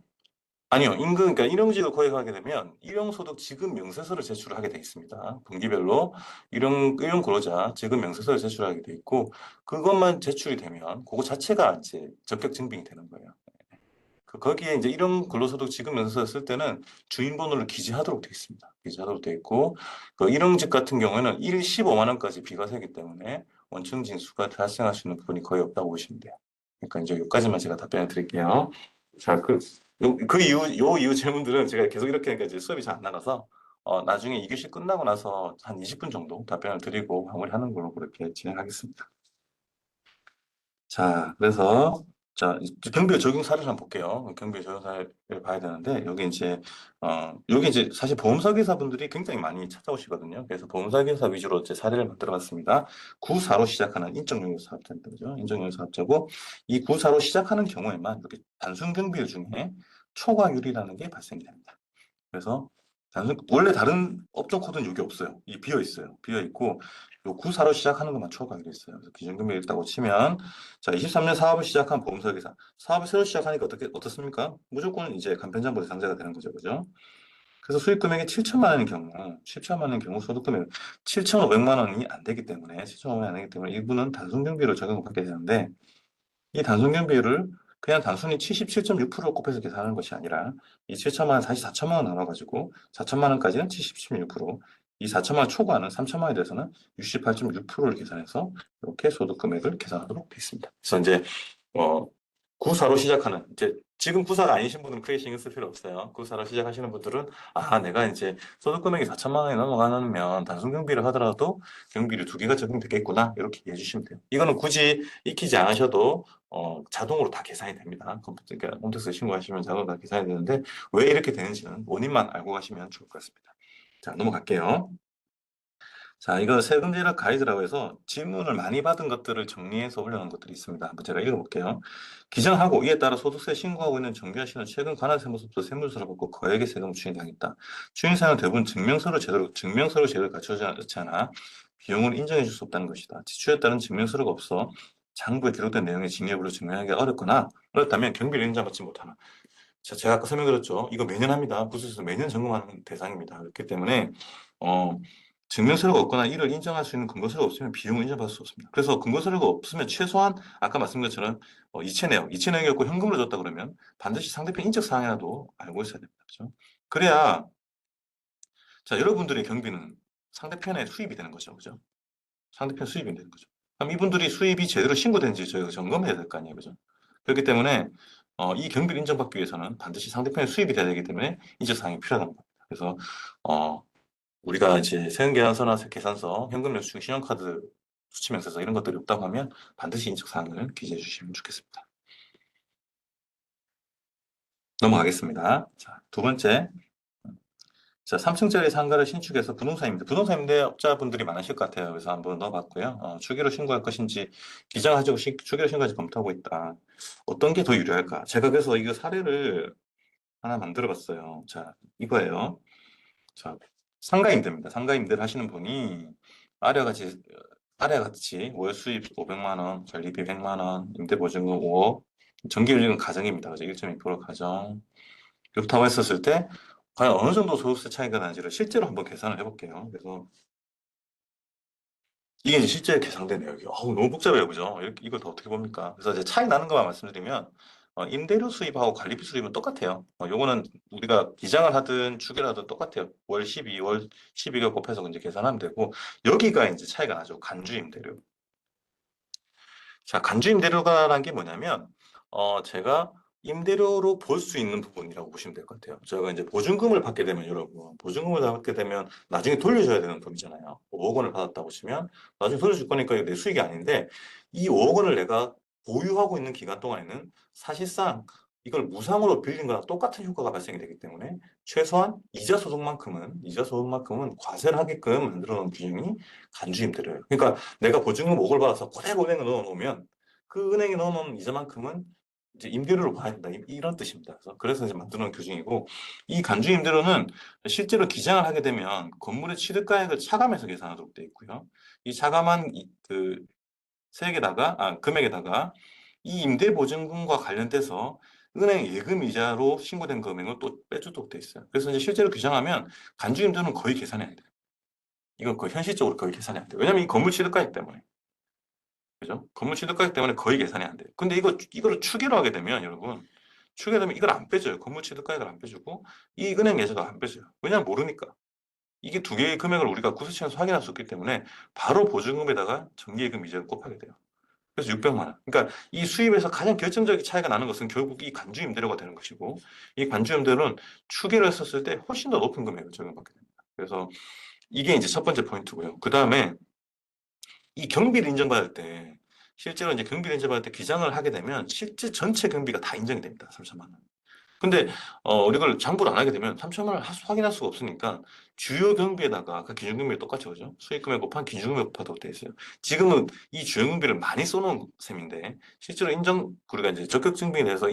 아니요, 그러니까 일용직을 고용하게 되면 일용소득 지급 명세서를 제출하게 돼 있습니다. 분기별로 일용 근로자 지급 명세서를 제출하게 돼 있고 그것만 제출이 되면 그거 자체가 이제 적격 증빙이 되는 거예요. 거기에 이제 일용 근로소득 지급 명세서 쓸 때는 주인번호를 기재하도록 돼 있습니다. 기재하도록 돼 있고 그 일용직 같은 경우에는 1 15만 원까지 비과세이기 때문에 원청 징수가 발생할 수 있는 부분이 거의 없다고 보시면 돼요. 그러니까 이제 여기까지만 제가 답변을 드릴게요. 자, 요 이후 질문들은 제가 계속 이렇게 하니까 이제 수업이 잘 안 나가서 나중에 2교시 끝나고 나서 한 20분 정도 답변을 드리고 마무리하는 걸로 그렇게 진행하겠습니다. 자, 그래서 자, 이제 경비의 적용 사례를 한번 볼게요. 경비의 적용 사례를 봐야 되는데 여기 이제 사실 보험사기사분들이 굉장히 많이 찾아오시거든요. 그래서 보험사기사 위주로 이제 사례를 만들어봤습니다. 구사로 시작하는 인적용역 사업자입니다. 그죠? 인적용역 사업자고 이 구사로 시작하는 경우에만 이렇게 단순 경비율 중에 초과율이라는 게 발생이 됩니다. 그래서 원래 다른 업종 코드는 여기 없어요. 이 비어 있어요. 비어 있고 요 구사로 시작하는 것만 초과하기로 했어요. 그래서 기준금액이 있다고 치면 자 23년 사업을 시작한 보험설계사 사업을 새로 시작하니까 어떻습니까? 무조건 이제 간편정보 대상자가 되는 거죠, 그죠? 그래서 수익 금액이 7천만 원인 경우, 7천만 원인 경우 소득 금액 7,500만 원이 안 되기 때문에 7,500만 원이 안 되기 때문에 이분은 단순 경비로 적용을 받게 되는데 이 단순 경비율을 그냥 단순히 77.6%를 곱해서 계산하는 것이 아니라 이 7천만 원 다시 4천만 원 나눠가지고 4천만 원까지는 77.6%, 이 4천만 원 초과하는 3천만 원에 대해서는 68.6%를 계산해서 이렇게 소득 금액을 계산하도록 되어 있습니다. 그래서 이제 어, 구사로 시작하는 이제 지금 구사가 아니신 분들은 크게 신경 쓸 필요 없어요. 구사로 시작하시는 분들은 내가 이제 소득 금액이 4천만 원이 넘어가면 단순 경비를 하더라도 경비를 두 개가 적용되겠구나 이렇게 이해해 주시면 돼요. 이거는 굳이 익히지 않으셔도 자동으로 다 계산이 됩니다. 컴퓨터 그러니까 홈택스 신고하시면 자동으로 다 계산이 되는데 왜 이렇게 되는지는 원인만 알고 가시면 좋을 것 같습니다. 자, 넘어갈게요. 자, 이거 세금 제락 가이드라고 해서 질문을 많이 받은 것들을 정리해서 올려놓은 것들이 있습니다. 한번 제가 읽어볼게요. 기정하고 이에 따라 소득세 신고하고 있는 정규하시는 최근 관할세무서부터 세무서를 받고 거액의 세금을 추징당했다. 추징사는 대부분 증명서를 제대로 갖추지 않아 비용을 인정해 줄 수 없다는 것이다. 지출에 따른 증명서류가 없어 장부에 기록된 내용의 징역으로 증명하기가 어렵거나 어렵다면 경비를 인정받지 못하나. 자, 제가 아까 설명드렸죠. 이거 매년 합니다. 구술에서 매년 점검하는 대상입니다. 그렇기 때문에 어, 증명서류가 없거나 이를 인정할 수 있는 근거서류가 없으면 비용을 인정받을 수 없습니다. 그래서 근거서류가 없으면 최소한 아까 말씀드린 것처럼 이체 내역이었고 현금으로 줬다 그러면 반드시 상대편 인적 사항이라도 알고 있어야 됩니다. 그렇죠? 그래야 자, 여러분들의 경비는 상대편의 수입이 되는 거죠. 그죠? 상대편 수입이 되는 거죠. 그럼 이분들이 수입이 제대로 신고된지 저희가 점검해야 될 거 아니에요. 그죠? 그렇기 때문에 이 경비를 인정받기 위해서는 반드시 상대편의 수입이 돼야 되기 때문에 인적사항이 필요하다는 겁니다. 그래서 어, 우리가 이제 세금계산서나 계산서, 현금 영수증, 신용카드 수취명세서 이런 것들이 없다고 하면 반드시 인적사항을 기재해 주시면 좋겠습니다. 넘어가겠습니다. 자, 두 번째. 자, 3층짜리 상가를 신축해서 부동산 임대업자분들이 많으실 것 같아요. 그래서 한번 넣어봤고요. 추기로 신고할 것인지 기장하자고 추기로 신고까지 검토하고 있다. 어떤 게 더 유리할까? 제가 그래서 이거 사례를 하나 만들어봤어요. 자, 이거예요. 자, 상가임대입니다. 상가임대를 하시는 분이 아래와 같이 아래와 같이 월 수입 500만 원, 전리비 100만 원, 임대보증금 5억, 전기요금은 가정입니다. 그래서 1.2% 가정. 이렇다고 했었을 때 과연 어느 정도 소득세 차이가 나는지를 실제로 한번 계산을 해볼게요. 그래서 이게 이제 실제 계산된 내역이에요. 너무 복잡해요, 그죠? 이걸 더 어떻게 봅니까? 그래서 이제 차이 나는 것만 말씀드리면 임대료 수입하고 관리비 수입은 똑같아요. 요거는 우리가 기장을 하든 주기를 하든 똑같아요. 월 12, 월 12가 곱해서 이제 계산하면 되고 여기가 이제 차이가 나죠. 간주 임대료. 자, 간주 임대료가라는 게 뭐냐면 제가 임대료로 볼 수 있는 부분이라고 보시면 될 것 같아요. 저희가 이제 보증금을 받게 되면 여러분, 보증금을 받게 되면 나중에 돌려줘야 되는 돈이잖아요. 5억 원을 받았다고 치면 나중에 돌려줄 거니까 이거 내 수익이 아닌데 이 5억 원을 내가 보유하고 있는 기간 동안에는 사실상 이걸 무상으로 빌린 거랑 똑같은 효과가 발생이 되기 때문에 최소한 이자 소득만큼은 과세를 하게끔 만들어 놓은 규정이 간주임대료예요. 그러니까 내가 보증금 5억을 받아서 그대로 은행에 넣어 놓으면 그 은행에 넣어 놓은 이자만큼은 이제 임대료를 봐야 된다. 이런 뜻입니다. 그래서 이제 만드는 규정이고 이 간주 임대료는 실제로 기장을 하게 되면 건물의 취득가액을 차감해서 계산하도록 되어 있고요. 이 차감한 그 세액에다가 금액에다가 이 임대보증금과 관련돼서 은행 예금 이자로 신고된 금액을 또 빼주도록 되어 있어요. 그래서 이제 실제로 규정하면 간주 임대료는 거의 계산이 안 돼요. 이건 거의 현실적으로 거의 계산이 안 돼요. 왜냐하면 이 건물 취득가액 때문에. 그죠? 건물 취득가격 때문에 거의 계산이 안 돼요. 근데 이거를 추계로 하게 되면 여러분, 추계되면 이걸 안 빼줘요. 건물 취득가액을 안 빼주고 이 은행 예제도 안 빼줘요. 왜냐면 모르니까. 이게 두 개의 금액을 우리가 구세청에서 확인할 수 없기 때문에 바로 보증금에다가 정기예금 이자를 곱하게 돼요. 그래서 600만 원. 그러니까 이 수입에서 가장 결정적인 차이가 나는 것은 결국 이 간주임대료가 되는 것이고 이 간주임대료는 추계를 했었을 때 훨씬 더 높은 금액을 적용받게 됩니다. 그래서 이게 이제 첫 번째 포인트고요. 그 다음에 이 경비를 인정받을 때 실제로 이제 경비를 인정받을 때 기장을 하게 되면 실제 전체 경비가 다 인정이 됩니다. 3천만 원. 근데 우리 걸 장부를 안 하게 되면 3천만 원을 확인할 수가 없으니까 주요 경비에다가 그 기준 경비를 똑같이 오죠. 수익금액 곱한 기준금액 곱하도록 돼 있어요. 지금은 이 주요 경비를 많이 써놓은 셈인데 실제로 우리가 이제 적격 증빙에 대해서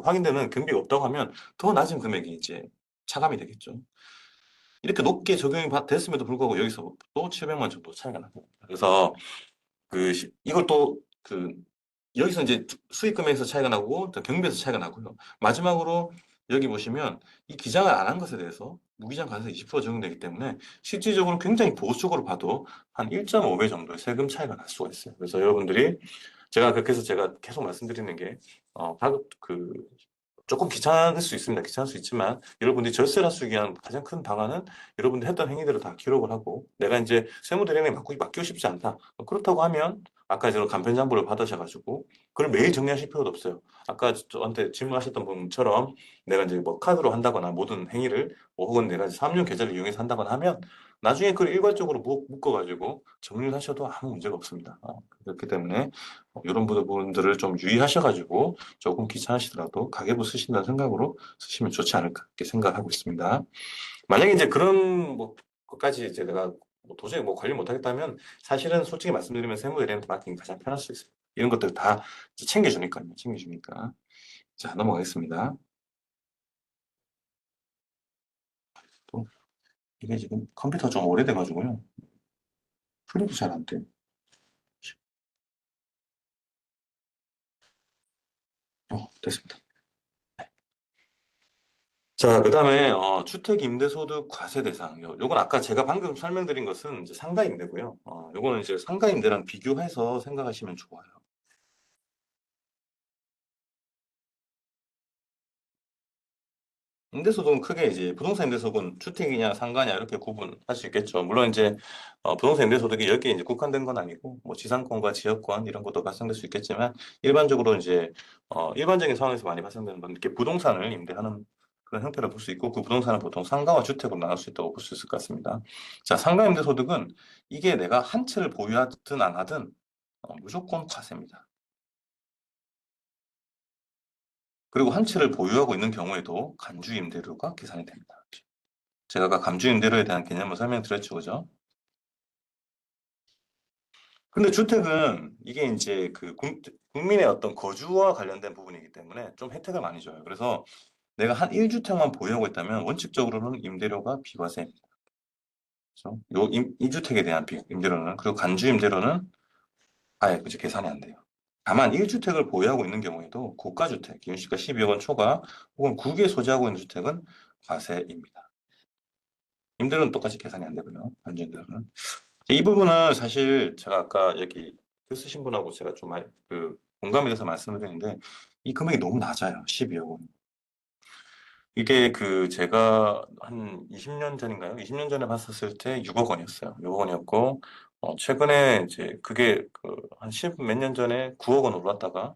확인되는 경비가 없다고 하면 더 낮은 금액이 이제 차감이 되겠죠. 이렇게 높게 적용이 됐음에도 불구하고 여기서 또 700만 원 정도 차이가 나고. 그래서 이걸 또 여기서 이제 수익금액에서 차이가 나고 또 경비에서 차이가 나고요. 마지막으로 여기 보시면 이 기장을 안 한 것에 대해서 무기장 관세 20% 적용되기 때문에 실질적으로 굉장히 보수적으로 봐도 한 1.5배 정도의 세금 차이가 날 수가 있어요. 그래서 여러분들이 제가 그렇게 해서 제가 계속 말씀드리는 게 조금 귀찮을 수 있습니다. 귀찮을 수 있지만 여러분들이 절세를 하기 위한 가장 큰 방안은 여러분들이 했던 행위들을 다 기록을 하고 내가 이제 세무대리인에 맡기고 싶지 않다. 그렇다고 하면 아까 제가 간편장부를 받으셔가지고 그걸 매일 정리하실 필요도 없어요. 아까 저한테 질문하셨던 분처럼 내가 이제 뭐 카드로 한다거나 모든 행위를 혹은 내가 삼중 계좌를 이용해서 한다거나 하면 나중에 그걸 일괄적으로 묶어가지고 정리를 하셔도 아무 문제가 없습니다. 그렇기 때문에 이런 부분들을 좀 유의하셔가지고 조금 귀찮으시더라도 가계부 쓰신다는 생각으로 쓰시면 좋지 않을까 이렇게 생각하고 있습니다. 만약에 이제 그런 뭐 것까지 이제 내가 뭐 도저히 뭐 관리 못하겠다면 사실은 솔직히 말씀드리면 세무대리한테 맡기는 게 가장 편할 수 있어요. 이런 것들 다 챙겨주니까요. 챙겨주니까. 자, 넘어가겠습니다. 또 이게 지금 컴퓨터 좀 오래돼가지고요. 프린트 잘 안 돼요. 됐습니다. 자, 그다음에 주택 임대소득 과세 대상. 요건 아까 제가 방금 설명드린 것은 이제 상가 임대고요. 요거는 이제 상가 임대랑 비교해서 생각하시면 좋아요. 임대소득은 크게 이제 부동산 임대소득은 주택이냐 상가냐 이렇게 구분할 수 있겠죠. 물론 이제 부동산 임대소득이 여기에 이제 국한된 건 아니고 뭐 지상권과 지역권 이런 것도 발생될 수 있겠지만 일반적으로 이제 일반적인 상황에서 많이 발생되는 건 이렇게 부동산을 임대하는 그런 형태를 볼 수 있고 그 부동산은 보통 상가와 주택으로 나눌 수 있다고 볼 수 있을 것 같습니다. 자, 상가 임대소득은 이게 내가 한 채를 보유하든 안 하든 무조건 과세입니다. 그리고 한 채를 보유하고 있는 경우에도 간주임대료가 계산이 됩니다. 제가 아까 감주임대료에 대한 개념을 설명드렸죠, 그죠? 근데 주택은 이게 이제 국민의 어떤 거주와 관련된 부분이기 때문에 좀 혜택을 많이 줘요. 그래서 내가 한 1주택만 보유하고 있다면 원칙적으로는 임대료가 비과세입니다. 그래서 요 2주택에 대한 임대료는 그리고 간주임대료는 아예 그죠 계산이 안 돼요. 다만 1주택을 보유하고 있는 경우에도 고가주택, 기준시가 12억 원 초과 혹은 국유에 소지하고 있는 주택은 과세입니다. 임대료는 똑같이 계산이 안 되고요. 간주임대료는. 이 부분은 사실 제가 아까 여기 글 쓰신 분하고 제가 좀 공감이 돼서 말씀을 드리는데 이 금액이 너무 낮아요. 12억 원. 이게 제가 한 20년 전인가요? 20년 전에 봤었을 때 6억 원이었어요. 6억 원이었고 최근에 이제 그게 한 10 몇 년 전에 9억 원 올랐다가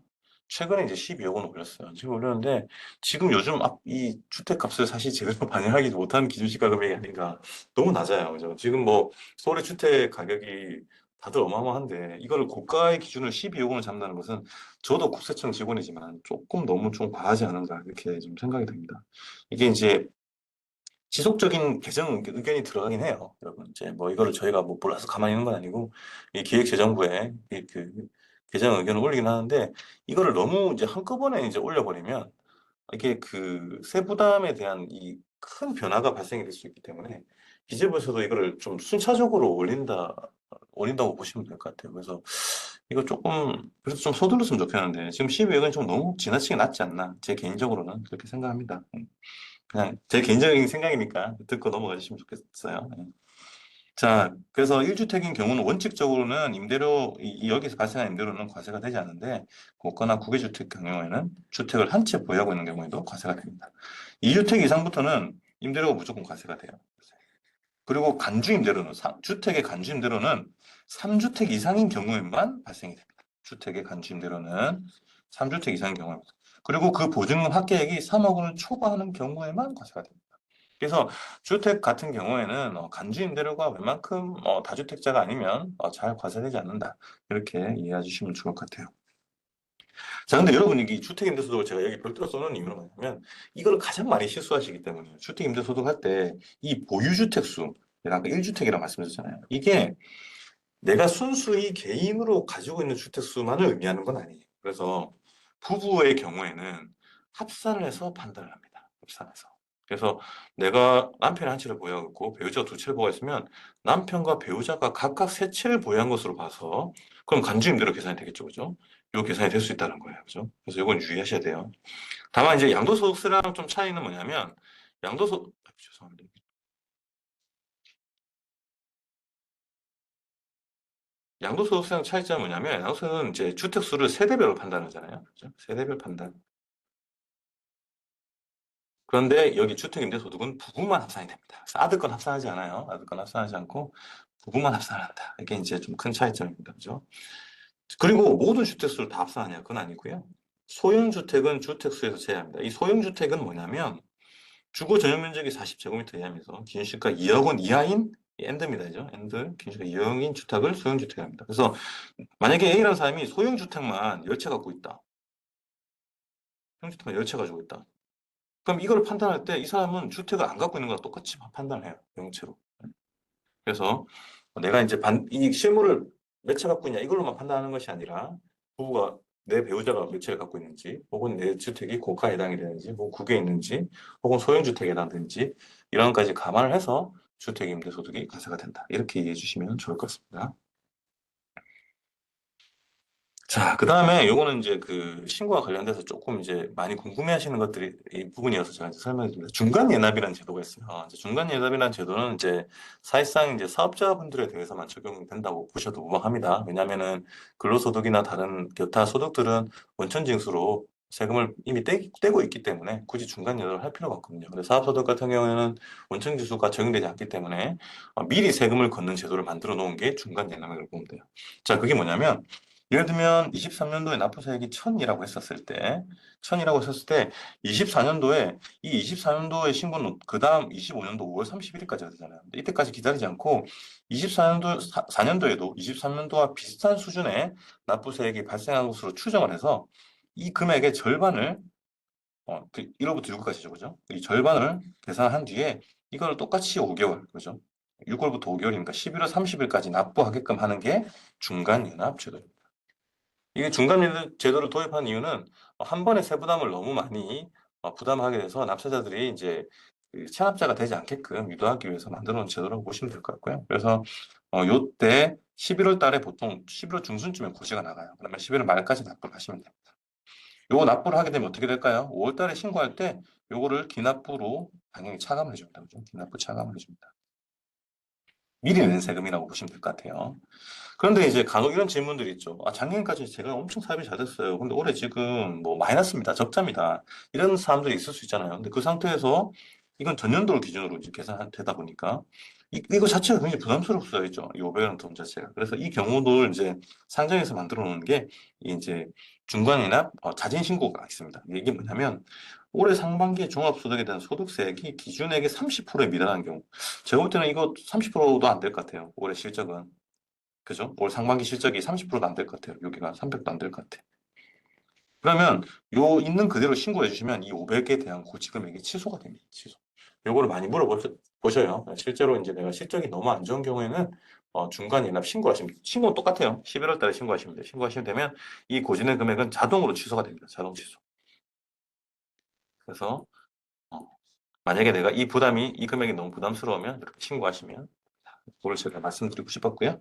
최근에 이제 12억 원 올렸어요. 지금 올렸는데 지금 요즘 이 주택값을 사실 제대로 반영하지 못한 기준시가 금액이 아닌가. 너무 낮아요. 그죠? 지금 뭐 서울의 주택 가격이 다들 어마어마한데 이걸 고가의 기준을 12억 원을 잡는다는 것은 저도 국세청 직원이지만 조금 너무 좀 과하지 않은가 이렇게 좀 생각이 듭니다. 이게 이제 지속적인 개정 의견이 들어가긴 해요. 여러분, 이제 뭐 이거를 저희가 뭐 몰라서 가만히 있는 건 아니고, 이 기획재정부에 그 개정 의견을 올리긴 하는데, 이거를 너무 이제 한꺼번에 이제 올려버리면, 이게 그 세부담에 대한 이 큰 변화가 발생이 될 수 있기 때문에, 기재부에서도 이거를 좀 순차적으로 올린다고 보시면 될 것 같아요. 그래서 이거 조금, 그래서 좀 서둘렀으면 좋겠는데, 지금 12억은 좀 너무 지나치게 낮지 않나, 제 개인적으로는 그렇게 생각합니다. 그냥 제 개인적인 생각이니까 듣고 넘어가주시면 좋겠어요. 예. 자, 그래서 1주택인 경우는 원칙적으로는 여기서 발생한 임대료는 과세가 되지 않는데, 국가나 국외주택 경우에는 주택을 한 채 보유하고 있는 경우에도 과세가 됩니다. 2주택 이상부터는 임대료가 무조건 과세가 돼요. 그리고 간주 임대료는, 주택의 간주 임대료는 3주택 이상인 경우에만 발생이 됩니다. 주택의 간주 임대료는 3주택 이상인 경우입니다. 그리고 그 보증금 합계액이 3억 원을 초과하는 경우에만 과세가 됩니다. 그래서 주택 같은 경우에는 간주 임대료가 웬만큼 다주택자가 아니면 잘 과세되지 않는다. 이렇게 이해해 주시면 좋을 것 같아요. 자, 근데 여러분, 이 주택임대소득을 제가 여기 별도로 써놓은 이유는 뭐냐면, 이걸 가장 많이 실수하시기 때문에, 주택임대소득 할 때, 이 보유주택 수, 내가 아까 1주택이라고 말씀드렸잖아요. 이게 내가 순수히 개인으로 가지고 있는 주택 수만을 의미하는 건 아니에요. 그래서 부부의 경우에는 합산을 해서 판단을 합니다. 합산해서. 그래서 내가 남편이 한 채를 보유하고 있고 배우자가 두 채를 보유하고 있으면 남편과 배우자가 각각 세 채를 보유한 것으로 봐서 그럼 간주임대로 계산이 되겠죠. 그죠? 요 계산이 될 수 있다는 거예요. 그죠? 그래서 이건 유의하셔야 돼요. 다만 이제 양도소득세랑 좀 차이는 뭐냐면 죄송합니다. 양도소득세랑 차이점은 뭐냐면 양도세는 이제 주택수를 세대별로 판단하잖아요. 그죠? 세대별 판단. 그런데 여기 주택임대소득은 부분만 합산이 됩니다. 그래서 아들 건 합산하지 않아요. 아들 건 합산하지 않고 부분만 합산을 한다. 이게 이제 좀 큰 차이점입니다. 그죠? 그리고 모든 주택수를 다 합산하냐? 그건 아니고요. 소형주택은 주택수에서 제외합니다. 이 소형주택은 뭐냐면 주거 전용 면적이 40제곱미터 이하면서 기준시가 2억 원 이하인 엔드입니다. 그죠? 엔드 기준시가 2억인 주택을 소형주택이라 합니다. 그래서 만약에 A라는 사람이 소형주택만 10채 갖고 있다. 소형주택만 10채 가지고 있다. 그럼 이걸 판단할 때 이 사람은 주택을 안 갖고 있는 거랑 똑같이 판단을 해요. 명체로. 그래서 내가 이제 이 실물을 몇 채 갖고 있냐 이걸로만 판단하는 것이 아니라 부부가 내 배우자가 몇 채를 갖고 있는지 혹은 내 주택이 고가에 해당이 되는지 혹은 국외에 있는지 혹은 소형주택에 해당되는지 이런 것까지 감안을 해서 주택임대소득이 과세가 된다. 이렇게 이해해 주시면 좋을 것 같습니다. 자, 그 다음에 요거는 이제 그 신고와 관련돼서 조금 이제 많이 궁금해 하시는 것들이 이 부분이어서 제가 이제 설명해 드립니다. 중간예납이라는 제도가 있어요. 이제 중간예납이라는 제도는 이제 사실상 이제 사업자분들에 대해서만 적용된다고 보셔도 무방합니다. 왜냐하면은 근로소득이나 다른 기타 소득들은 원천징수로 세금을 이미 떼고 있기 때문에 굳이 중간예납을 할 필요가 없거든요. 근데 사업소득 같은 경우에는 원천징수가 적용되지 않기 때문에 미리 세금을 걷는 제도를 만들어 놓은 게 중간예납이라고 보면 돼요. 자, 그게 뭐냐면 예를 들면 23년도에 납부세액이 1000이라고 했었을 때, 1000이라고 했었을 때 24년도에 이 24년도에 신고는 그 다음 25년도 5월 31일까지 되잖아요. 근데 이때까지 기다리지 않고 24년도 4년도에도 23년도와 비슷한 수준의 납부세액이 발생한 것으로 추정을 해서 이 금액의 절반을 1월부터 6월까지죠, 그죠? 이 절반을 계산한 뒤에 이걸 똑같이 5개월, 그죠? 6월부터 5개월이니까 11월 30일까지 납부하게끔 하는 게 중간연합제도입니다. 이게 중간 제도를 도입한 이유는 한 번에 세부담을 너무 많이 부담하게 돼서 납세자들이 이제 그 체납자가 되지 않게끔 유도하기 위해서 만들어 놓은 제도라고 보시면 될 것 같고요. 그래서 요때 11월 달에 보통 11월 중순쯤에 고시가 나가요. 그러면 11월 말까지 납부를 하시면 됩니다. 요거 납부를 하게 되면 어떻게 될까요? 5월 달에 신고할 때 요거를 기납부로 당연히 차감을 해줍니다. 그죠? 기납부 차감을 해줍니다. 미리 낸 세금이라고 보시면 될 것 같아요. 그런데 이제 간혹 이런 질문들이 있죠. 작년까지 제가 엄청 사업이 잘 됐어요. 근데 올해 지금 뭐 마이너스입니다. 적자입니다. 이런 사람들이 있을 수 있잖아요. 근데 그 상태에서 이건 전년도를 기준으로 이제 계산되다 보니까 이거 자체가 굉장히 부담스럽어야죠. 이 500원 돈 자체가. 그래서 이 경우를 이제 상정해서 만들어 놓는 게 이제 중간이나 자진 신고가 있습니다. 이게 뭐냐면 올해 상반기에 종합소득에 대한 소득세액이 기준액의 30%에 미달하는 경우. 제가 볼 때는 이거 30%도 안 될 것 같아요. 올해 실적은. 그죠? 올 상반기 실적이 30%도 안 될 것 같아요. 여기가 300도 안 될 것 같아요. 그러면 요 있는 그대로 신고해 주시면 이 500에 대한 고지금액이 취소가 됩니다. 취소. 요거를 많이 물어보셔요. 실제로 이제 내가 실적이 너무 안 좋은 경우에는 중간 인납 신고하시면 돼요. 신고는 똑같아요. 11월 달에 신고하시면 돼요. 신고하시면 되면 이 고지는 금액은 자동으로 취소가 됩니다. 자동 취소. 그래서 어, 만약에 내가 이 금액이 너무 부담스러우면 이렇게 신고하시면 그걸 제가 말씀드리고 싶었고요.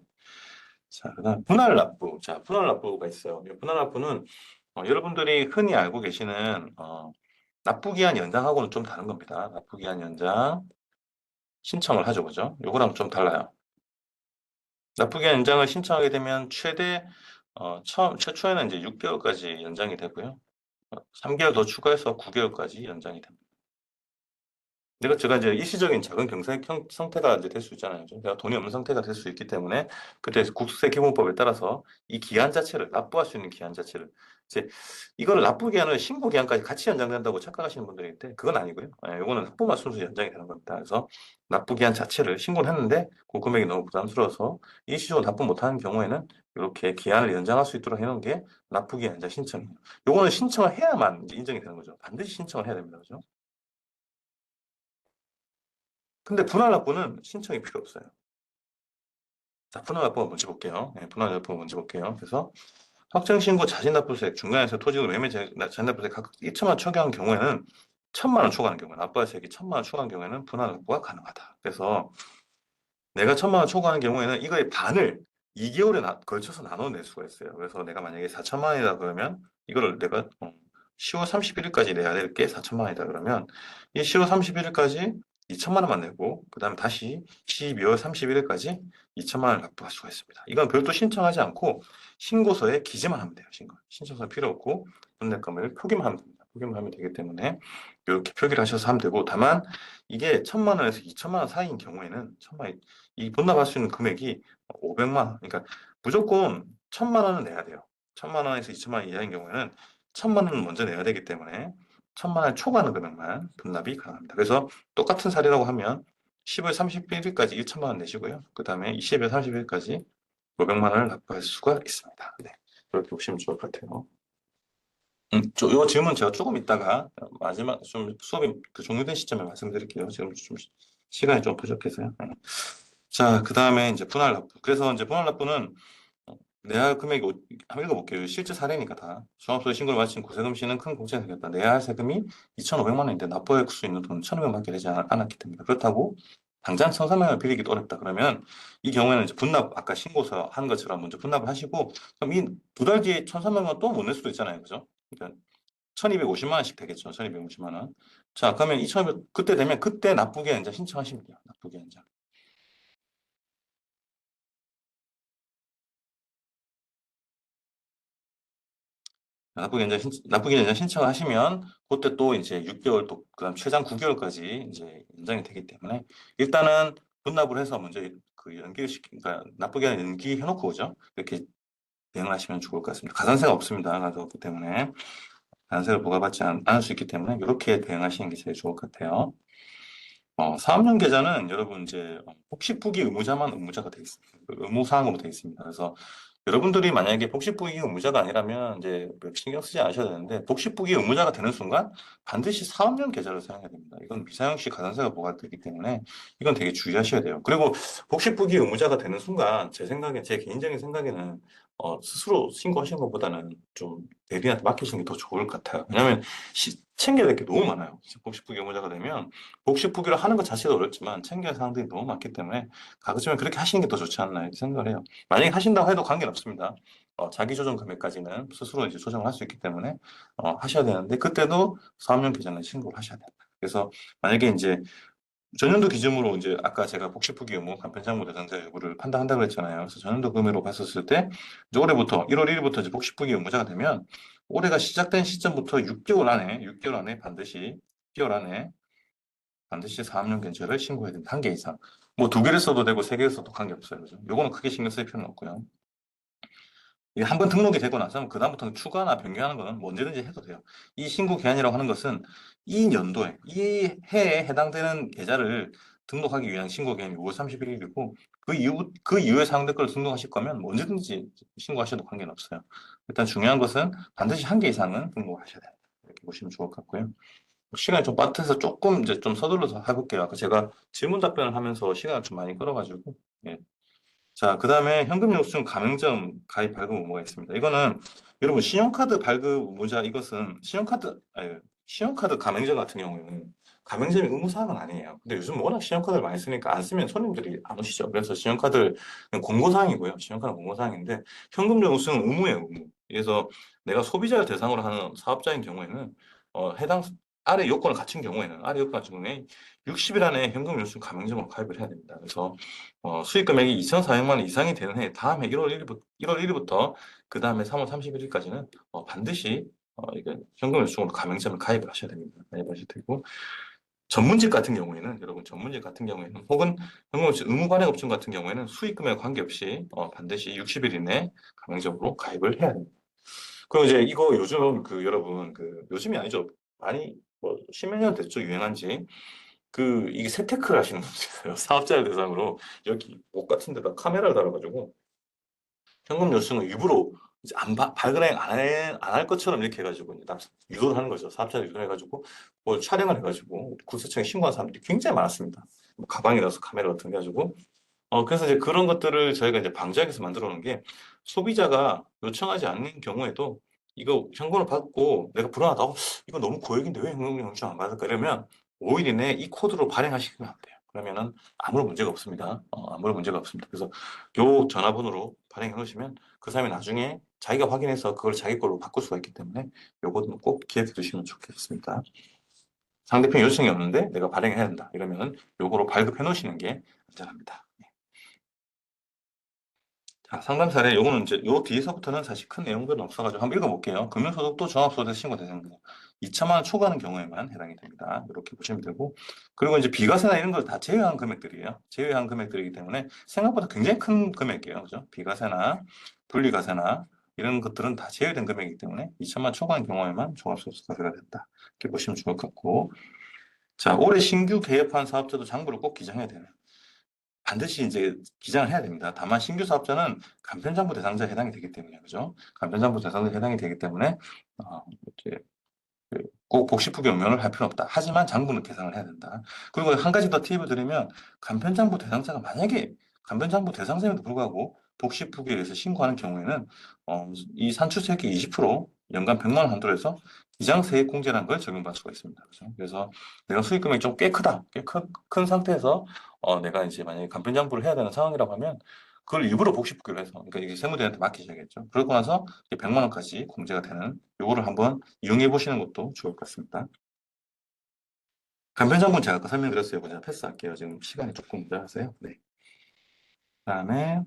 자, 그다음 분할 납부. 자, 분할 납부가 있어요. 이 분할 납부는 여러분들이 흔히 알고 계시는 납부기한 연장하고는 좀 다른 겁니다. 납부기한 연장 신청을 하죠, 그죠? 요거랑 좀 달라요. 납부기한 연장을 신청하게 되면 최대 최초에는 이제 6개월까지 연장이 되고요. 3개월 더 추가해서 9개월까지 연장이 됩니다. 제가 이제 일시적인 작은 경색 상태가 이제 될 수 있잖아요. 내가 돈이 없는 상태가 될 수 있기 때문에 그때 국세 기본법에 따라서 이 기한 자체를 납부할 수 있는 기한 자체를 이제 이걸 납부 기한을 신고 기한까지 같이 연장된다고 착각하시는 분들이 있는데 그건 아니고요. 이거는 납부만 순수 연장이 되는 겁니다. 그래서 납부 기한 자체를 신고를 했는데 그 금액이 너무 부담스러워서 일시적으로 납부 못하는 경우에는 이렇게 기한을 연장할 수 있도록 해놓은 게 납부 기한 연장 신청이에요. 요거는 신청을 해야만 이제 인정이 되는 거죠. 반드시 신청을 해야 됩니다. 그죠? 근데 분할납부는 신청이 필요 없어요. 자, 분할납부 먼저 볼게요. 분할납부 먼저 볼게요. 그래서 확정신고 자진납부세 중간에서 토지금 매매 자진납부세 각각 1천만 원 초과한 경우에는 1천만 원 초과하는 경우에 납부세액이 1천만 원 초과한 경우에는 분할납부가 가능하다. 그래서 내가 1천만 원 초과하는 경우에는 이거의 반을 2개월에 걸쳐서 나눠낼 수가 있어요. 그래서 내가 만약에 4천만 원이다 그러면 이거를 내가 10월 31일까지 내야 될 게 4천만 원이다 그러면 이 10월 31일까지 2천만 원만 내고 그다음에 다시 12월 31일까지 2천만 원을 납부할 수가 있습니다. 이건 별도 신청하지 않고 신고서에 기재만 하면 돼요. 신청서 필요 없고 분대금을 표기만 하면 됩니다. 표기만 하면 되기 때문에 이렇게 표기를 하셔서 하면 되고 다만 이게 1천만 원에서 2천만 원 사이인 경우에는 이 본납할 수 있는 금액이 500만 원. 그러니까 무조건 1천만 원은 내야 돼요. 1천만 원에서 2천만 원 이하인 경우에는 1천만 원은 먼저 내야 되기 때문에 1천만 원 초과하는 금액만 분납이 가능합니다. 그래서 똑같은 사례라고 하면 10월 31일까지 1천만 원 내시고요. 그 다음에 20일 30일까지 500만 원을 납부할 수가 있습니다. 네. 그렇게 보시면 좋을 것 같아요. 요 질문 제가 조금 있다가 마지막 좀 수업이 그 종료된 시점에 말씀드릴게요. 지금 좀 시간이 좀 부족해서요. 네. 자, 그 다음에 이제 분할 납부. 그래서 이제 분할 납부는 내야 할 금액이 한번 읽어볼게요. 실제 사례니까 다. 종합소득 신고를 마친 고세금 씨는 큰 공채가 생겼다. 내야 할 세금이 2,500만 원인데 납부할 수 있는 돈은 1,500원밖에 되지 않았기 때문에 그렇다고 당장 1,300원을 빌리기도 어렵다. 그러면 이 경우에는 이제 분납 아까 신고서 한 것처럼 먼저 분납을 하시고 그럼 이 두 달 뒤에 1,300원 또 못 낼 수도 있잖아요. 그죠? 그러니까 1,250만 원씩 되겠죠. 1,250만 원. 자, 그러면 2,200 그때 되면 그때 납부기한 연장 신청하시면 돼요. 납부기한 연장. 납부기 연장 신청을 하시면 그때 또 이제 6개월 또 그다음 최장 9개월까지 이제 연장이 되기 때문에 일단은 분납을 해서 먼저 그 그러니까 납부기한 연기해 놓고 오죠. 이렇게 대응을 하시면 좋을 것 같습니다. 가산세가 없습니다. 가산세가 없기 때문에 가산세를 부과받지 않을 수 있기 때문에 이렇게 대응하시는 게 제일 좋을 것 같아요. 사업용 계좌는 여러분 이제 복식부기 의무자만 의무자가 돼 있습니다. 의무사항으로 돼 있습니다. 그래서 여러분들이 만약에 복식부기 의무자가 아니라면 이제 몇 신경 쓰지 않으셔도 되는데 복식부기 의무자가 되는 순간 반드시 사업용 계좌를 사용해야 됩니다. 이건 미사용시 가산세가 부과되기 때문에 이건 되게 주의하셔야 돼요. 그리고 복식부기 의무자가 되는 순간 제 개인적인 생각에는 스스로 신고하시는 것보다는 좀 대리한테 맡기시는 게 더 좋을 것 같아요. 왜냐하면 챙겨야 될 게 너무 많아요. 복식부기 의무자가 되면 복식부기를 하는 것 자체도 어렵지만 챙겨야 할 사항들이 너무 많기 때문에 가급적이면 그렇게 하시는 게 더 좋지 않나 이렇게 생각을 해요. 만약에 하신다고 해도 관계는 없습니다. 자기 조정 금액까지는 스스로 이제 조정을 할 수 있기 때문에 하셔야 되는데 그때도 사업용 계좌는 신고를 하셔야 됩니다. 그래서 만약에 이제 전년도 기준으로 이제 아까 제가 복식부기 의무 간편장부 대상자 여부를 판단한다고 했잖아요. 그래서 전년도 금액으로 봤었을 때 이제 올해부터 1월 1일부터 이제 복식부기 의무자가 되면 올해가 시작된 시점부터 6개월 안에 반드시 6개월 안에 반드시 사업연결제를 신고해야 됩니다. 한 개 이상. 뭐 두 개를 써도 되고 세 개를 써도 관계없어요. 그죠? 요거는 크게 신경 쓸 필요는 없고요. 이게 한번 등록이 되고 나서 그다음부터는 추가나 변경하는 거는 뭐 언제든지 해도 돼요. 이 신고 기한이라고 하는 것은 이 연도에, 이 해에 해당되는 계좌를 등록하기 위한 신고 기한이 5월 31일이고 그 이후에 사용될 걸 등록하실 거면 뭐 언제든지 신고하셔도 관계는 없어요. 일단 중요한 것은 반드시 한 개 이상은 등록하셔야 돼요. 이렇게 보시면 좋을 것 같고요. 시간이 좀 빠듯해서 조금 이제 좀 서둘러서 해볼게요. 아까 제가 질문 답변을 하면서 시간을 좀 많이 끌어가지고. 예. 자, 그 다음에 현금 영수증 가맹점 가입 발급 의무가 있습니다. 이거는 여러분 신용카드 발급 의무자 이것은 신용카드 가맹점 같은 경우에는 가맹점이 의무사항은 아니에요. 근데 요즘 워낙 신용카드를 많이 쓰니까 안 쓰면 손님들이 안 오시죠. 그래서 신용카드 공고사항이고요. 신용카드 공고사항인데 현금 영수증은 의무예요, 의무. 그래서 내가 소비자를 대상으로 하는 사업자인 경우에는 해당 아래 요건을 갖춘 경우에는 아래 요건 같은 경우에 60일 안에 현금 영수증 가맹점으로 가입을 해야 됩니다. 그래서 수익 금액이 2,400만 원 이상이 되는 해 다음 해 1월 1일부터 그 다음에 3월 31일까지는 반드시 이게 현금 영수증으로 가맹점을 가입을 하셔야 됩니다. 가입하셔야 되고 전문직 같은 경우에는 여러분 전문직 같은 경우에는 혹은 현금 영수증 의무 발행 업종 같은 경우에는 수익 금액 관계없이 반드시 60일 이내 가맹점으로 가입을 해야 됩니다. 그리고 이제 이거 요즘 그 여러분 그 요즘이 아니죠. 많이 뭐 십몇 년 됐죠. 유행한 지. 이게 세테크를 하시는 분들 있어요. 사업자를 대상으로 여기 목 같은 데다 카메라를 달아가지고 현금 요청을 일부러 이제 발급행 안할 것처럼 이렇게 해가지고 이제 유도를 하는 거죠. 사업자를 유도를 해가지고 뭘 촬영을 해가지고 구세청에 신고한 사람들이 굉장히 많았습니다. 뭐 가방에 넣어서 카메라 같은 거 해가지고 그래서 이제 그런 것들을 저희가 이제 방지하기 위해서 만들어 놓은 게 소비자가 요청하지 않는 경우에도 이거 현금을 받고 내가 불안하다. 이거 너무 고액인데 왜 현금 영수증 안 받을까? 이러면 5일 이내에 이 코드로 발행하시면 안 돼요. 그러면은 아무런 문제가 없습니다. 아무런 문제가 없습니다. 그래서 요 전화번호로 발행해 놓으시면 그 사람이 나중에 자기가 확인해서 그걸 자기 걸로 바꿀 수가 있기 때문에 요거는 꼭 기억해 두시면 좋겠습니다. 상대편 요청이 없는데 내가 발행해야 된다. 이러면 요거로 발급해 놓으시는 게 안전합니다. 자, 상담 사례, 요거는 이제 요 뒤에서부터는 사실 큰 내용들은 없어가지고 한번 읽어볼게요. 금융소득도 종합소득세 신고 대상자 2천만 원 초과하는 경우에만 해당이 됩니다. 이렇게 보시면 되고, 그리고 이제 비과세나 이런 걸 다 제외한 금액들이에요. 제외한 금액들이기 때문에 생각보다 굉장히 큰 금액이에요. 그죠? 비과세나 분리과세나 이런 것들은 다 제외된 금액이기 때문에 2천만 초과한 경우에만 종합소득세가 된다. 이렇게 보시면 좋을 것 같고, 자, 올해 신규 개업한 사업자도 장부를 꼭 기장해야 되는. 반드시 이제 기장을 해야 됩니다. 다만 신규 사업자는 간편장부 대상자에 해당이 되기 때문에 그죠? 간편장부 대상자에 해당이 되기 때문에 이제 꼭 복식후기 응명을 할 필요는 없다. 하지만 장부는 계상을 해야 된다. 그리고 한 가지 더 팁을 드리면 간편장부 대상자가 만약에 간편장부 대상자임에도 불구하고 복식후기에 의해서 신고하는 경우에는 이 산출세액의 20% 연간 100만 원 한도로 해서 기장세액공제라는 걸 적용받을 수가 있습니다. 그죠? 그래서 내가 수익 금액이 좀 꽤 크다, 큰 상태에서 내가 이제 만약에 간편장부를 해야 되는 상황이라고 하면 그걸 일부러 복식후기로 해서 그러니까 이게 세무대한테 맡기셔야겠죠. 그러고 나서 100만 원까지 공제가 되는 요거를 한번 이용해 보시는 것도 좋을 것 같습니다. 간편장부는 제가 아까 설명드렸어요. 그냥 패스할게요. 지금 시간이 조금 모자라서요. 네. 그다음에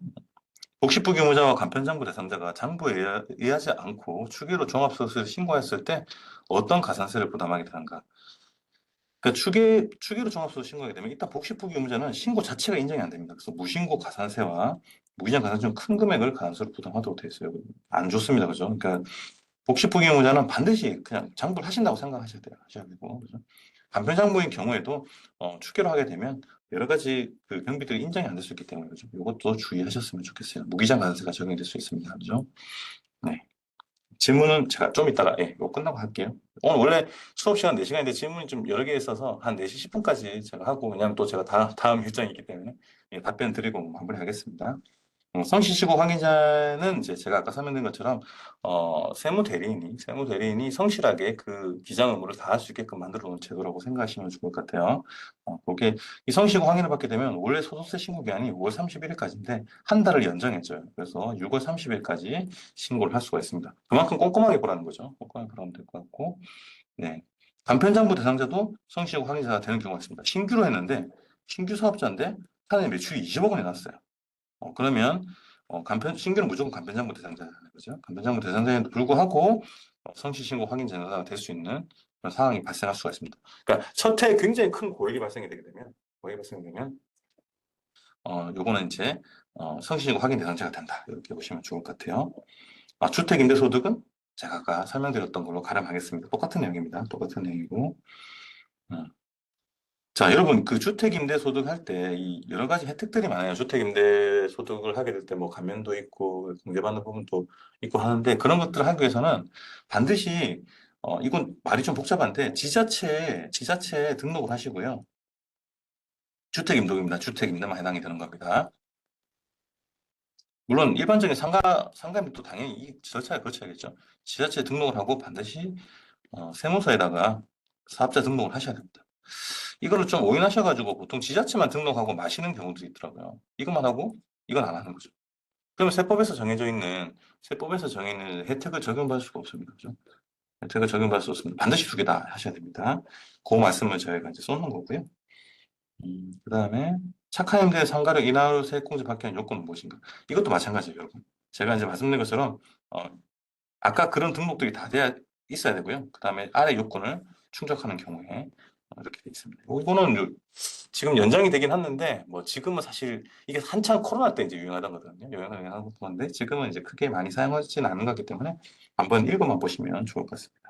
복식부 유무자와 간편장부 대상자가 장부에 의하지 않고 추계로 종합소득세를 신고했을 때 어떤 가산세를 부담하게 되는가? 그러니까 추계로 종합소득 신고하게 되면 일단 복식부 유무자는 신고 자체가 인정이 안 됩니다. 그래서 무신고 가산세와 무기장 가산세 중 큰 금액을 가산세로 부담하도록 되어 있어요. 안 좋습니다. 그죠? 그러니까 복식부 유무자는 반드시 그냥 장부를 하신다고 생각하셔야 돼요. 하셔야 되고. 그죠? 간편장부인 경우에도 추계로 하게 되면 여러 가지 그 경비들이 인정이 안 될 수 있기 때문에 그죠. 이것도 주의하셨으면 좋겠어요. 무기장 관세가 적용될 수 있습니다. 그죠? 네. 질문은 제가 좀 이따가 이거 끝나고 할게요. 오늘 원래 수업 시간 4시간인데 질문이 좀 여러 개 있어서 한 4시 10분까지 제가 하고 왜냐면 또 제가 다음 일정이 있기 때문에 답변 드리고 마무리하겠습니다. 성실시고 확인자는 이제 제가 아까 설명드린 것처럼 세무 대리인이 성실하게 그 기장 의무를 다할 수 있게끔 만들어 놓은 제도라고 생각하시면 좋을 것 같아요. 그게 이 성실시고 확인을 받게 되면 원래 소득세 신고 기한이 5월 31일까지인데 한 달을 연장해줘요. 그래서 6월 30일까지 신고를 할 수가 있습니다. 그만큼 꼼꼼하게 보라는 거죠. 꼼꼼하게 보라면 될 것 같고, 네. 간편장부 대상자도 성실시고 확인자가 되는 경우가 있습니다. 신규로 했는데 신규 사업자인데 한 해 매출이 20억 원이 났어요. 그러면 신규는 무조건 간편장부 대상자잖아요. 그죠? 간편장부 대상자에도 불구하고 성실신고 확인 전자가 될 수 있는 그런 상황이 발생할 수가 있습니다. 그러니까 첫 해에 굉장히 큰 고액이 발생이 되게 되면, 고액이 발생이 되면, 요거는 이제, 성실히 확인 대상자가 된다. 이렇게 보시면 좋을 것 같아요. 주택임대소득은 제가 아까 설명드렸던 걸로 가름하겠습니다. 똑같은 내용입니다. 똑같은 내용이고. 음. 자, 여러분, 그 주택임대소득 할 때 이 여러 가지 혜택들이 많아요. 주택임대소득을 하게 될 때 뭐 감면도 있고, 공제받는 부분도 있고 하는데 그런 것들을 하기 위해서는 반드시, 이건 말이 좀 복잡한데 지자체에 등록을 하시고요. 주택임대입니다. 주택임대만 해당이 되는 겁니다. 물론 일반적인 상가임도 당연히 이 절차를 거쳐야겠죠. 지자체에 등록을 하고 반드시 세무서에다가 사업자 등록을 하셔야 됩니다. 이거를 좀 오인하셔가지고 보통 지자체만 등록하고 마시는 경우도 있더라고요. 이것만 하고 이건 안 하는 거죠. 그러면 세법에서 정해 있는 혜택을 적용받을 수가 없습니다. 그죠? 혜택을 적용받을 수 없습니다. 반드시 두 개 다 하셔야 됩니다. 그 말씀을 저희가 이제 쏟는 거고요. 그다음에 착한 임대의 상가를 인하로 세액공제 받게 하는 요건은 무엇인가? 이것도 마찬가지예요, 여러분. 제가 이제 말씀드린 것처럼 어, 아까 그런 등록들이 다 돼야 있어야 되고요. 그다음에 아래 요건을 충족하는 경우에 이렇게 돼 있습니다. 이거는 지금 연장이 되긴 했는데 뭐 지금은 사실 이게 한창 코로나 때 이제 유행하던 거거든요. 유행하던 건데 지금은 이제 크게 많이 사용하지는 않는 거기 때문에 한번 읽어만 보시면 좋을 것 같습니다.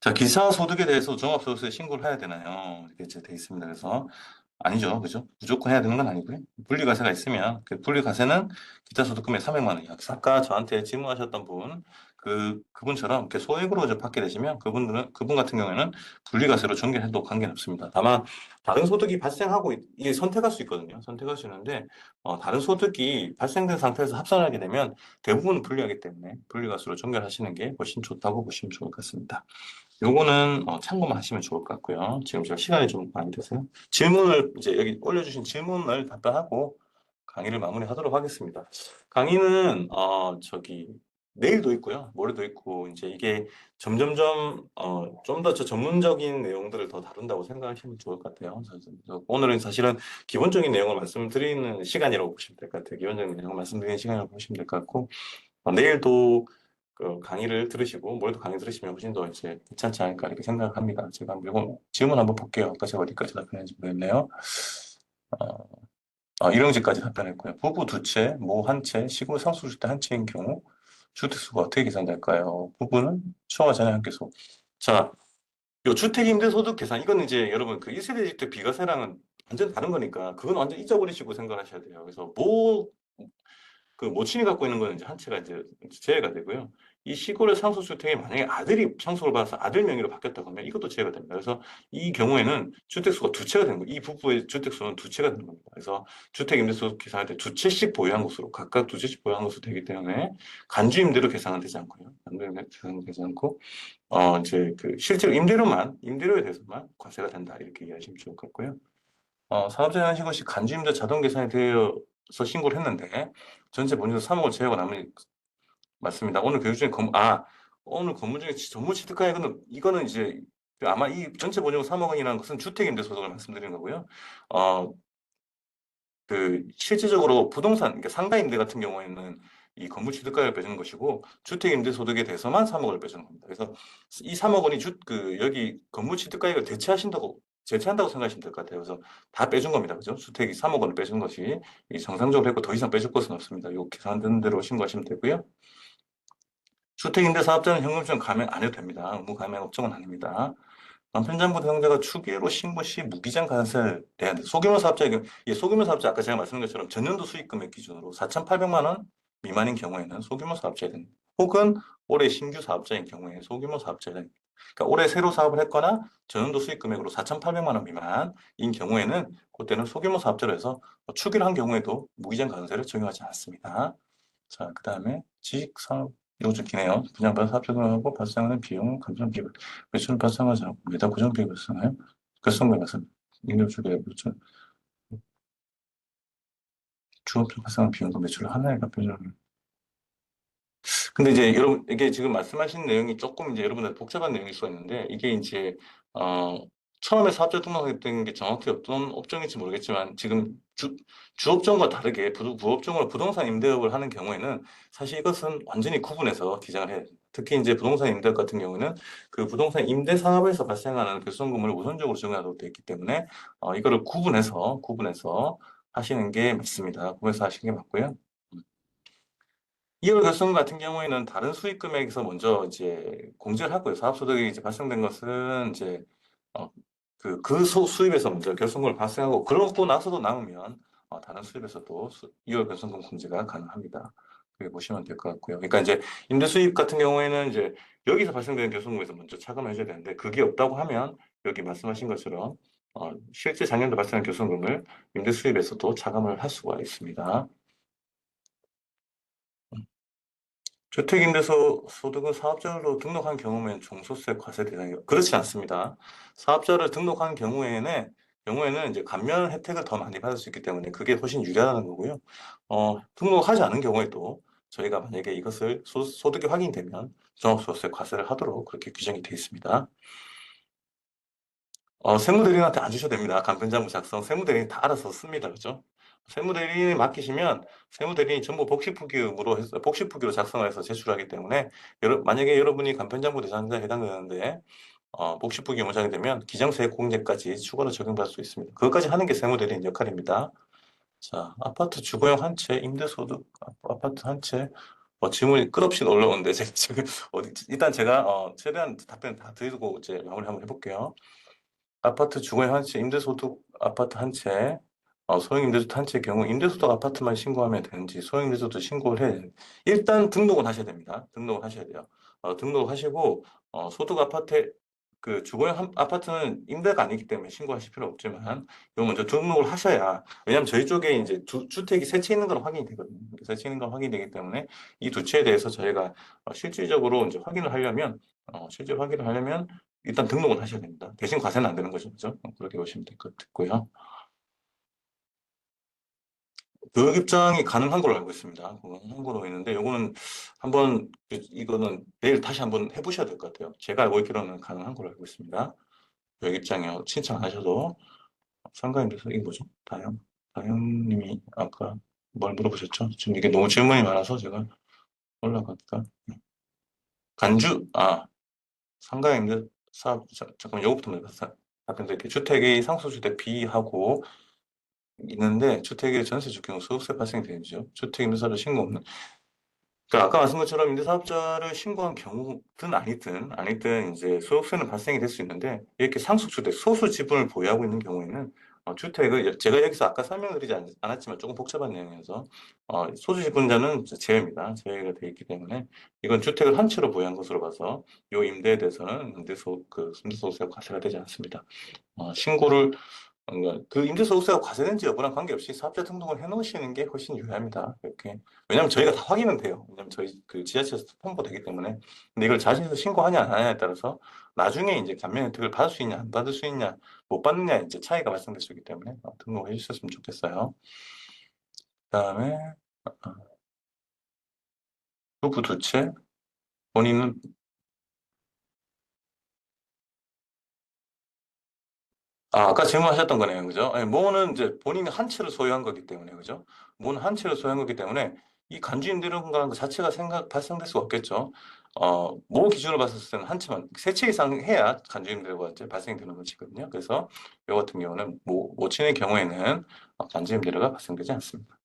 자, 기사 소득에 대해서 종합소득세 신고를 해야 되나요? 이렇게 이제 돼 있습니다. 그래서 아니죠. 그죠? 무조건 해야 되는 건 아니고요. 분리과세가 있으면 그 분리과세는 기타 소득금의 300만 원 이하. 아까 저한테 질문하셨던 분, 그분처럼 이렇게 소액으로 이제 받게 되시면 그분 같은 경우에는 분리과세로 전개해도 관계는 없습니다. 다만 다른 소득이 발생하고 이게 선택할 수 있거든요. 선택할 수 있는데 다른 소득이 발생된 상태에서 합산하게 되면 대부분 분리하기 때문에 분리과세로 전개하시는 게 훨씬 좋다고 보시면 좋을 것 같습니다. 요거는 참고만 하시면 좋을 것 같고요. 지금 제가 시간이 좀 많이 돼서요. 질문을 이제 여기 올려주신 질문을 답변하고 강의를 마무리하도록 하겠습니다. 강의는 저기 내일도 있고요, 모레도 있고 이제 이게 점점점 좀 더 저 전문적인 내용들을 더 다룬다고 생각하시면 좋을 것 같아요. 오늘은 사실은 기본적인 내용을 말씀드리는 시간이라고 보시면 될 것 같아요. 기본적인 내용을 말씀드리는 시간이라고 보시면 될 것 같고 내일도 그 강의를 들으시고 모레도 강의 들으시면 훨씬 더 이제 괜찮지 않을까 이렇게 생각합니다. 제가 한번 이거 질문 한번 볼게요. 아까 제가 어디까지 답변했는지 모르겠네요. 어, 일용직까지 답변했고요. 부부 두 채, 모 한 채, 시골 상수주택 한 채인 경우 주택수가 어떻게 계산될까요? 부부는 초과 전에 함께소. 자, 요 주택임대소득 계산 이거는 이제 여러분 그 1세대 주택 비과세랑은 완전 다른 거니까 그건 완전 잊어버리시고 생각하셔야 돼요. 그래서 그 모친이 갖고 있는 거는 이제 한 채가 이제 제외가 되고요. 이 시골의 상속주택에 만약에 아들이 상속을 받아서 아들 명의로 바뀌었다고 하면 이것도 제외가 됩니다. 그래서 이 경우에는 주택수가 두 채가 되는 거예요. 이 부부의 주택수는 두 채가 되는 겁니다. 그래서 주택임대수 계산할 때 두 채씩 보유한 것으로 각각 두 채씩 보유한 것으로 되기 때문에 간주임대로 계산은 되지 않고요. 간주임대로 계산은 되지 않고 이제 그 실제로 임대료에 대해서만 과세가 된다 이렇게 이해하시면 좋을 것 같고요. 사업자 현실 것이 간주임대 자동 계산이 되어서 신고를 했는데 전체 본인도 3억을 제외하고 나머지 맞습니다. 오늘 건물 중에 전부 취득가액은 이거는 이제 아마 이 전체 보증금 3억 원이라는 것은 주택임대 소득을 말씀드리는 거고요. 어, 실질적으로 부동산, 그러니까 상가임대 같은 경우에는 이 건물 취득가액을 빼주는 것이고 주택임대 소득에 대해서만 3억을 빼주는 겁니다. 그래서 이 3억 원이 여기 건물 취득가액을 대체한다고 생각하시면 될 것 같아요. 그래서 다 빼준 겁니다. 그죠? 주택이 3억 원을 빼준 것이 이 정상적으로 했고 더 이상 빼줄 것은 없습니다. 요 계산된 대로 신고하시면 되고요. 주택임대 사업자는 현금성 감액 안 해도 됩니다. 의무 감액 업종은 아닙니다. 남편장부 대상자가 추계로 신고 시 무기장 관세를 내야 돼. 소규모 사업자에게, 소규모 사업자 아까 제가 말씀드린 것처럼 전년도 수익금액 기준으로 4,800만 원 미만인 경우에는 소규모 사업자에 됩니다. 혹은 올해 신규 사업자인 경우에 소규모 사업자에 됩니다. 그러니까 올해 새로 사업을 했거나 전년도 수익금액으로 4,800만 원 미만인 경우에는 그때는 소규모 사업자로 해서 추계를 한 경우에도 무기장 관세를 적용하지 않습니다. 자, 그 다음에 지식사업, 이거 좀 기네요. 분양받아 사업 적용하고 발생하는 비용, 감정 비용, 매출을 발생하지 않고 매달 고정 비용이 발생하여 결성금액 발생, 임대주택 매출, 주업종 발생하는 비용과 매출을 하나에 갚여주는. 근데 이제 여러분, 이게 지금 말씀하신 내용이 조금 이제 여러분들 복잡한 내용일 수가 있는데, 이게 이제, 어, 처음에 사업자 등록했던 게 정확히 어떤 업종인지 모르겠지만 지금 주업종과 다르게 부업종으로 부동산 임대업을 하는 경우에는 사실 이것은 완전히 구분해서 기장을 해야 됩니다. 특히 이제 부동산 임대업 같은 경우에는 그 부동산 임대 사업에서 발생하는 교통금을 우선적으로 적용하도록 되어 있기 때문에 이거를 구분해서 하시는 게 맞습니다. 구분해서 하시는 게 맞고요. 2월 결손 같은 경우에는 다른 수익 금액에서 먼저 이제 공제를 하고요. 사업소득이 이제 발생된 것은 이제 어, 수입에서 먼저 결손금을 발생하고 그러고 나서도 남으면 다른 수입에서 또 2월 결손금 공제가 가능합니다. 그렇게 보시면 될 것 같고요. 그러니까 이제 임대 수입 같은 경우에는 이제 여기서 발생되는 결손금에서 먼저 차감을 해줘야 되는데 그게 없다고 하면 여기 말씀하신 것처럼 실제 작년도 발생한 결손금을 임대 수입에서도 차감을 할 수가 있습니다. 주택임대소 소득은 사업자로 등록한 경우면 종소세 과세 대상이 그렇지 않습니다. 사업자를 등록한 경우에는 이제 감면 혜택을 더 많이 받을 수 있기 때문에 그게 훨씬 유리하다는 거고요. 등록하지 않은 경우에도 저희가 만약에 이것을 소득이 확인되면 종합소득세 과세를 하도록 그렇게 규정이 되어 있습니다. 세무대리인한테 안 주셔도 됩니다. 간편장부 작성 세무대리인이 다 알아서 씁니다. 그죠? 세무대리인이 맡기시면 세무대리인이 전부 복식후기로 해서 복식후기로 작성을 해서 제출하기 때문에 만약에 여러분이 간편장부 대상자에 해당되는데 복식후기 무장이 되면 기정세 공제까지 추가로 적용받을 수 있습니다. 그것까지 하는 게 세무대리인 역할입니다. 자, 아파트 주거용 한 채, 임대소득 아파트 한 채. 질문이 끝없이 올라오는데 제가 지금 일단 제가 최대한 답변 다 드리고 이제 마무리 한번 해볼게요. 아파트 주거용 한 채, 임대소득 아파트 한 채, 소형임대주택 한 채의 경우 임대소득 아파트만 신고하면 되는지 소형임대소득 신고를 해. 일단 등록은 하셔야 됩니다. 등록을 하셔야 돼요. 등록을 하시고 소득 아파트 그 주거용 아파트는 임대가 아니기 때문에 신고하실 필요 없지만 이거 먼저 등록을 하셔야 왜냐하면 저희 쪽에 이제 주택이 세 채 있는 건 확인이 되거든요. 세 채 있는 건 확인이 되기 때문에 이 두 채에 대해서 저희가 실질적으로 이제 확인을 하려면 실제 확인을 하려면 일단 등록을 하셔야 됩니다. 대신 과세는 안 되는 거죠. 그죠? 그렇게 보시면 될 것 같고요. 교육 입장이 가능한 걸로 알고 있습니다. 가능한 걸로 있는데 요거는 한번 이거는 내일 다시 한번 해보셔야 될 것 같아요. 제가 알고 있기로는 가능한 걸로 알고 있습니다. 교육 입장이요. 신청하셔도 상가인데서 이게 뭐죠? 다영님이 아까 뭘 물어보셨죠? 지금 이게 너무 질문이 많아서 제가 올라갈까? 간주 상가인데 사업 잠깐만 요거부터 먼저 답변드릴게요. 주택의 상수주택 B하고 있는데 주택의 전세 주경 소득세 발생이 되죠. 주택 임대사를 신고 없는. 그러니까 아까 말씀 것처럼 임대사업자를 신고한 경우든 아니든 이제 소득세는 발생이 될 수 있는데 이렇게 상속주택 소수 지분을 보유하고 있는 경우에는 주택을 제가 여기서 아까 설명드리지 않았지만 조금 복잡한 내용이어서 소수 지분자는 제외입니다. 제외가 되어 있기 때문에 이건 주택을 한 채로 보유한 것으로 봐서 이 임대에 대해서는 임대소득세가 과세가 되지 않습니다. 신고를 그러니까 그 임대소득세가 과세된지 여부랑 관계없이 사업자 등록을 해놓으시는 게 훨씬 유리합니다. 이렇게. 왜냐하면 저희가 다 확인은 돼요. 왜냐하면 저희 그 지자체에서 통보되기 때문에. 근데 이걸 자신에서 신고하냐 안 하냐에 따라서 나중에 이제 감면 혜택을 받을 수 있냐 안 받을 수 있냐 못 받느냐 이제 차이가 발생될 수 있기 때문에 등록을 해주셨으면 좋겠어요. 그다음에 부부 두 채, 본인은 아까 질문하셨던 거네요. 그죠? 아니, 모는 이제 본인이 한 채를 소유한 거기 때문에, 그죠? 모는 한 채를 소유한 거기 때문에 이 간주임대료라는 것 자체가 발생될 수가 없겠죠. 모 기준으로 봤을 때는 한 채만, 세 채 이상 해야 간주임대료가 이제 발생이 되는 것이거든요. 그래서 이 같은 경우는 모친의 경우에는 간주임대료가 발생되지 않습니다.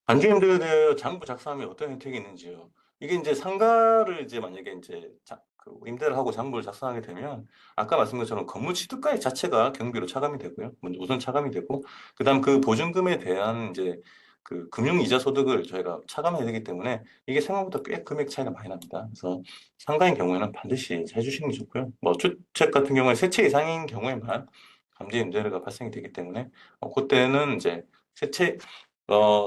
반주임대에 대해 장부 작성하면 어떤 혜택이 있는지요? 이게 이제 상가를 이제 만약에 이제 그 임대를 하고 장부를 작성하게 되면 아까 말씀드린 것처럼 건물 취득가액 자체가 경비로 차감이 되고요. 먼저 우선 차감이 되고 그다음 그 보증금에 대한 이제 그 금융이자 소득을 저희가 차감해야 되기 때문에 이게 생각보다 꽤 금액 차이가 많이 납니다. 그래서 상가인 경우에는 반드시 해주시는 게 좋고요. 뭐 주택 같은 경우에 세 채 이상인 경우에만 감지임대료가 발생이 되기 때문에 그때는 이제 세채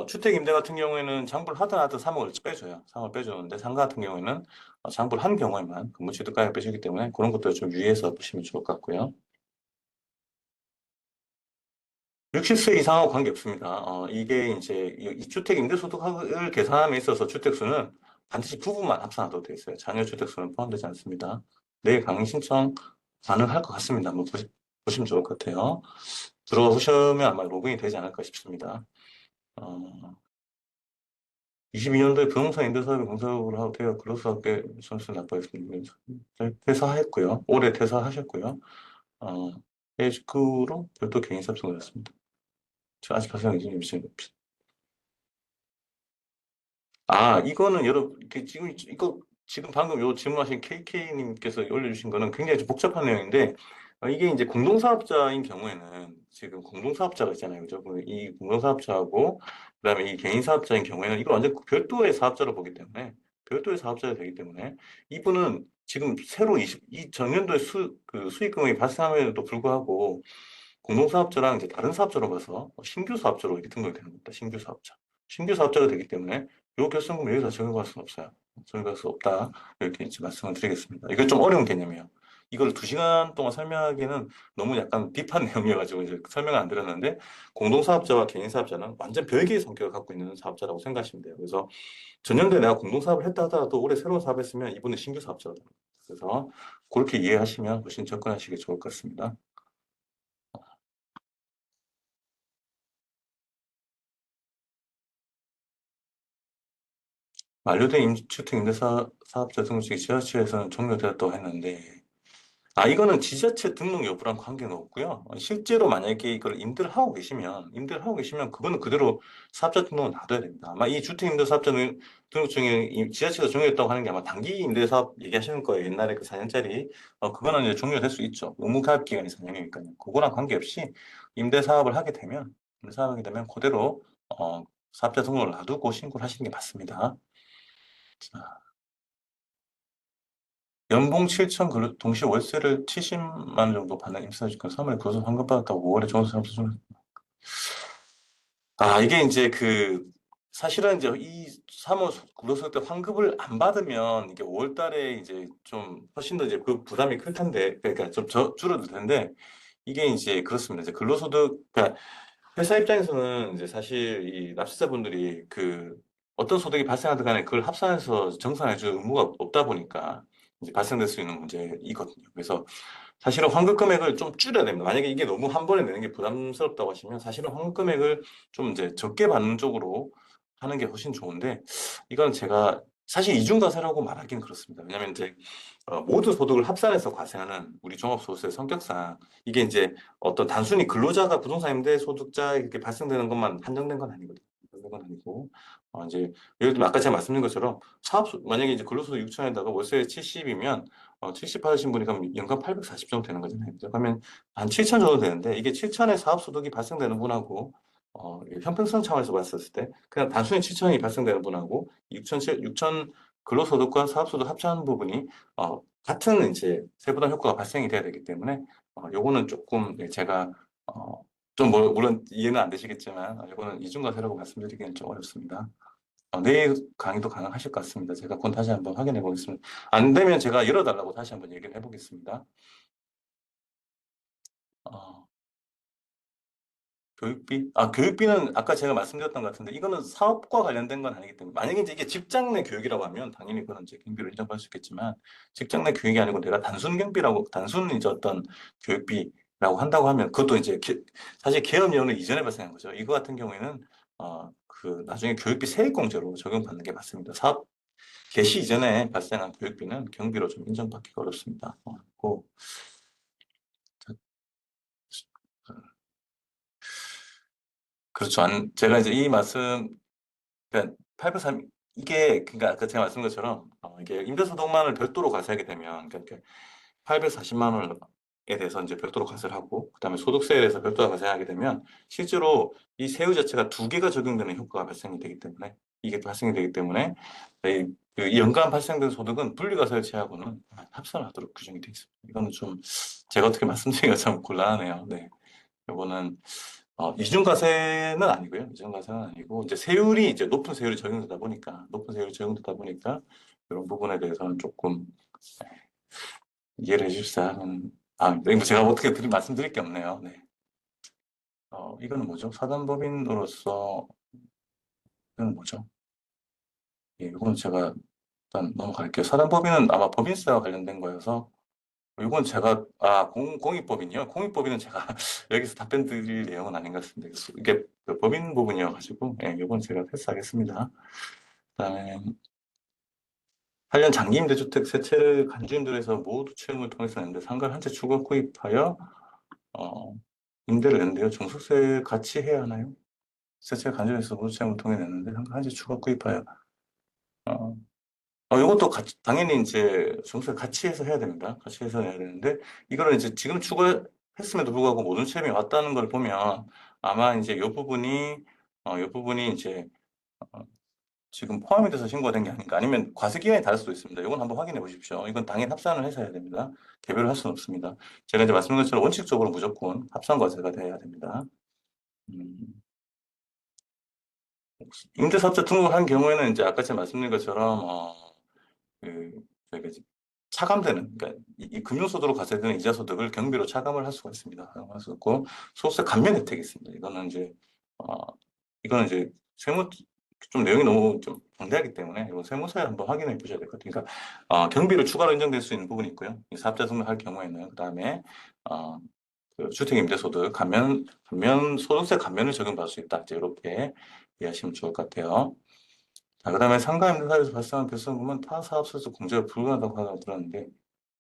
주택 임대 같은 경우에는 장부를 하든 하든 3억을 빼줘요. 3억을 빼주는데 상가 같은 경우에는 장부를 한 경우에만 근무취득가액 빼주기 때문에 그런 것도 좀 유의해서 보시면 좋을 것 같고요. 60세 이상하고 관계없습니다. 이게 이제 이 주택 임대소득을 계산함에 있어서 주택수는 반드시 부부만 합산하도록 되어 있어요. 자녀 주택수는 포함되지 않습니다. 내일 강의 신청 가능할 것 같습니다. 한번 보시면 좋을 것 같아요. 들어오시면 아마 로그인이 되지 않을까 싶습니다. 어, 22년도에 부동산 임대사업에 공사업을 하고 되어 근로소득세 선수 납부했습니다. 퇴사했고요. 올해 퇴사하셨고요. 어, 해직후로 별도 개인사업 승인했습니다. 아직 발생 기준이 미치는 이거는 여러분, 지금 방금 요 질문하신 KK님께서 올려주신 거는 굉장히 좀 복잡한 내용인데, 이게 이제 공동사업자인 경우에는, 지금 공동사업자가 있잖아요. 그죠? 이 공동사업자하고, 그다음에 이 개인사업자인 경우에는, 이걸 완전 별도의 사업자로 보기 때문에, 별도의 사업자가 되기 때문에, 이분은 지금 새로 이 전년도에 수익 금액이 발생함에도 불구하고, 공동사업자랑 이제 다른 사업자로 봐서 신규 사업자로 이렇게 등록이 되는 겁니다. 신규 사업자. 신규 사업자가 되기 때문에 요 결성금 여기서 적용할 수는 없어요. 적용할 수 없다. 이렇게 이제 말씀을 드리겠습니다. 이거 좀 어려운 개념이에요. 이걸 2시간 동안 설명하기는 너무 약간 딥한 내용이어가지고 이제 설명을 안 드렸는데 공동사업자와 개인사업자는 완전 별개의 성격을 갖고 있는 사업자라고 생각하시면 돼요. 그래서 전년도에 내가 공동사업을 했다 하더라도 올해 새로운 사업을 했으면 이분은 신규 사업자가 됩니다. 그래서 그렇게 이해하시면 훨씬 접근하시기 좋을 것 같습니다. 만료된 임주택 임대사 사업자 등록증이 지자체에서는 종료되었다고 했는데, 이거는 지자체 등록 여부랑 관계는 없고요. 실제로 만약에 이걸 임대를 하고 계시면 그거는 그대로 사업자 등록은 놔둬야 됩니다. 아마 이 주택 임대 사업자 등록증이 지자체에서 종료했다고 하는 게 아마 단기 임대 사업 얘기하시는 거예요. 옛날에 그 4년짜리. 그거는 이제 종료될 수 있죠. 의무 가입 기간이 4년이니까요. 그거랑 관계없이 임대 사업을 하게 되면, 임대 사업을 하게 되면 그대로, 사업자 등록을 놔두고 신고를 하시는 게 맞습니다. 연봉 7천 동시 월세를 70만 원 정도 받는 임사직권 3월에 교섭 환급 받았다고 5월에 종사하면서 좀 이게 이제 사실은 이제 이 3월 구로소 때 환급을 안 받으면 이게 5월 달에 이제 좀 훨씬 더 이제 그 부담이 클 텐데 그러니까 좀 줄어들 텐데 이게 이제 그렇습니다. 이제 근로소득 그러니까 회사 입장에서는 이제 사실 이 납세자분들이 어떤 소득이 발생하든 간에 그걸 합산해서 정산해 줄 의무가 없다 보니까 이제 발생될 수 있는 문제이거든요. 그래서 사실은 환급 금액을 좀 줄여야 됩니다. 만약에 이게 너무 한 번에 내는 게 부담스럽다고 하시면 사실은 환급 금액을 좀 이제 적게 받는 쪽으로 하는 게 훨씬 좋은데 이건 제가 사실 이중과세라고 말하기는 그렇습니다. 왜냐하면 이제 모든 소득을 합산해서 과세하는 우리 종합소득세 성격상 이게 이제 어떤 단순히 근로자가 부동산 임대 소득자에 이렇게 발생되는 것만 한정된 건 아니거든요. 한정된 건 아니고 이제 예를 들면 아까 제가 말씀드린 것처럼 만약에 이제 근로소득 6천에다가 월세 70이면 70 받으신 분이 그럼 연간 840 정도 되는 거잖아요. 그죠? 그러면 한 7천 정도 되는데 이게 7천의 사업소득이 발생되는 분하고 형평성 차원에서 봤었을 때 그냥 단순히 7천이 발생되는 분하고 6천 근로소득과 사업소득 합치는 부분이 같은 이제 세부담 효과가 발생이 돼야 되기 때문에 요거는 조금 제가 좀 물론 이해는 안 되시겠지만 요거는 이중과세라고 말씀드리기는 좀 어렵습니다. 내일 강의도 가능하실 것 같습니다. 제가 그건 다시 한번 확인해 보겠습니다. 안 되면 제가 열어달라고 다시 한번 얘기를 해보겠습니다. 어, 교육비? 교육비는 아까 제가 말씀드렸던 것 같은데 이거는 사업과 관련된 건 아니기 때문에 만약에 이제 이게 직장 내 교육이라고 하면 당연히 그건 이제 경비로 인정받을 수 있겠지만 직장 내 교육이 아니고 내가 단순 이제 어떤 교육비라고 한다고 하면 그것도 이제 사실 계엄령은 이전에 발생한 거죠. 이거 같은 경우에는 나중에 교육비 세액공제로 적용받는 게 맞습니다. 사업 개시 이전에 발생한 교육비는 경비로 좀 인정받기가 어렵습니다. 그렇죠. 제가 이제 이 말씀 그러니까 803 이게 그러니까 아까 제가 말씀드린 것처럼 이게 임대소득만을 별도로 과세하게 되면 그러니까 840만 원에 대해서 이제 별도로 과세를 하고 그다음에 소득세에 대해서 별도로 과세하게 되면 실제로 이 세율 자체가 두 개가 적용되는 효과가 발생이 되기 때문에 이게 발생이 되기 때문에 이 연간 발생된 소득은 분리과세를 제하고는 합산하도록 규정이 되어 있습니다. 이거는 좀 제가 어떻게 말씀드리기가 참 곤란하네요. 네. 이거는 이중과세는 아니고요. 이중과세는 아니고 이제 높은 세율이 적용되다 보니까 이런 부분에 대해서는 조금 이해를 해주시다 하면 이거 제가 어떻게 말씀드릴 게 없네요. 네. 이거는 뭐죠? 사단법인으로서 이건 뭐죠? 예, 이건 제가 일단 넘어갈게요. 사단법인은 아마 법인세와 관련된 거여서 이건 제가, 공익법인이요? 공익법인은 제가 여기서 답변 드릴 내용은 아닌 것 같습니다. 이게 그 법인 부분이어가지고, 예, 이건 제가 패스하겠습니다. 그다음에, 8년 장기 임대주택 세 채를 간주임대로해서 모두 채용을 통해서 냈는데 상가를 한 채 추가 구입하여, 어, 임대를 냈는데요. 종속세 같이 해야 하나요? 세 채 간주해서 모두 채용을 통해 냈는데 상가 한 채 추가 구입하여, 어, 이것도 당연히 이제 종수를 같이 해서 해야 됩니다. 같이 해서 해야 되는데, 이거는 이제 지금 추가했음에도 불구하고 모든 채점이 왔다는 걸 보면, 아마 이제 이 부분이 이제, 어, 지금 포함이 돼서 신고가 된 게 아닌가. 아니면 과세기간이 다를 수도 있습니다. 이건 한번 확인해 보십시오. 이건 당연히 합산을 해서 해야 됩니다. 개별로 할 수는 없습니다. 제가 이제 말씀드린 것처럼 원칙적으로 무조건 합산 과세가 돼야 됩니다. 음, 임대사업자 등록한 경우에는 이제 아까 제가 말씀드린 것처럼, 그 저희가 이제 차감되는 그러니까 이 금융소득으로 과세되는 이자소득을 경비로 차감을 할 수가 있습니다. 할 수 있고 소득세 감면 혜택이 있습니다. 어, 이거는 이제 세무 좀 내용이 너무 좀 방대하기 때문에 이건 세무서에 한번 확인해 보셔야 될 것 같아요. 그러니까 경비로 추가로 인정될 수 있는 부분이 있고요. 이 사업자 등록할 경우에는 그다음에 어, 그 주택임대소득 감면 소득세 감면을 적용받을 수 있다. 이제 이렇게 이해하시면 좋을 것 같아요. 자, 그다음에 상가임대사에서 발생한 결손금은 타 사업소에서 공제가 불가하다고 하다고 들었는데,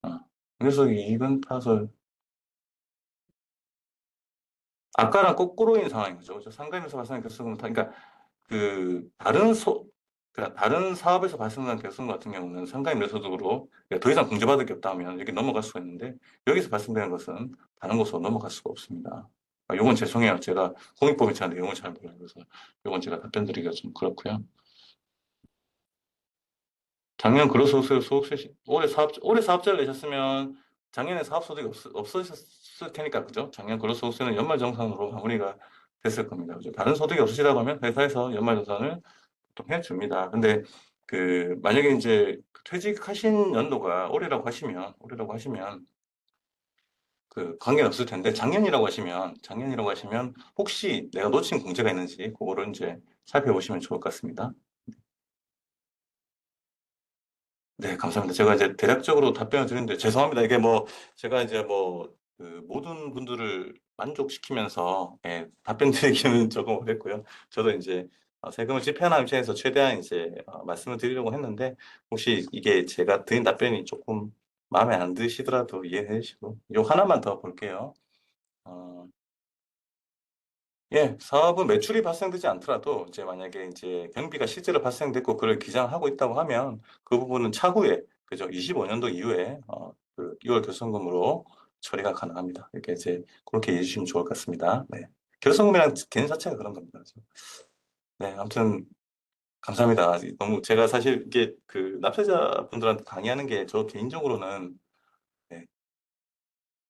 어, 그래서 이익은 타설 아까랑 거꾸로인 상황인 거죠. 그죠? 상가임에서 발생한 결손금은 그러니까 그 그러니까 다른 사업에서 발생한 결손금 같은 경우는 상가임대소득으로 더 이상 공제받을 게 없다면 이렇게 넘어갈 수가 있는데 여기서 발생되는 것은 다른 곳으로 넘어갈 수가 없습니다. 요건 죄송해요. 제가 공익법인 잘 내용을 잘 몰라요. 그래서 요건 제가 답변드리기가 좀 그렇고요. 작년 근로소득세 올해 사업자를 내셨으면 작년에 사업소득이 없으셨을 테니까, 그죠? 작년 근로소득세는 연말정산으로 마무리가 됐을 겁니다. 그죠? 다른 소득이 없으시다고 하면 회사에서 연말정산을 보통 해줍니다. 근데 만약에 이제 퇴직하신 연도가 올해라고 하시면 관계는 없을 텐데 작년이라고 하시면 혹시 내가 놓친 공제가 있는지 그거를 이제 살펴보시면 좋을 것 같습니다. 네, 감사합니다. 제가 이제 대략적으로 답변을 드렸는데 죄송합니다. 이게 뭐 제가 이제 모든 분들을 만족시키면서 답변 드리기는 조금 어렵고요. 저도 이제 세금을 집행하는 입장에서 최대한 이제 말씀을 드리려고 했는데 혹시 이게 제가 드린 답변이 조금 마음에 안 드시더라도 이해해 주시고 요 하나만 더 볼게요. 어, 예, 사업은 매출이 발생되지 않더라도 이제 만약에 이제 경비가 실제로 발생됐고 그걸 기장하고 있다고 하면 그 부분은 차후에 그죠? 25년도 이후에 그 6월 결손금으로 처리가 가능합니다. 이렇게 이제 그렇게 이해해 주시면 좋을 것 같습니다. 네. 결손금이란 개념 자체가 그런 겁니다. 그래서 네, 아무튼 감사합니다. 너무 제가 사실 이게 그 납세자분들한테 강의하는 게 저 개인적으로는 네,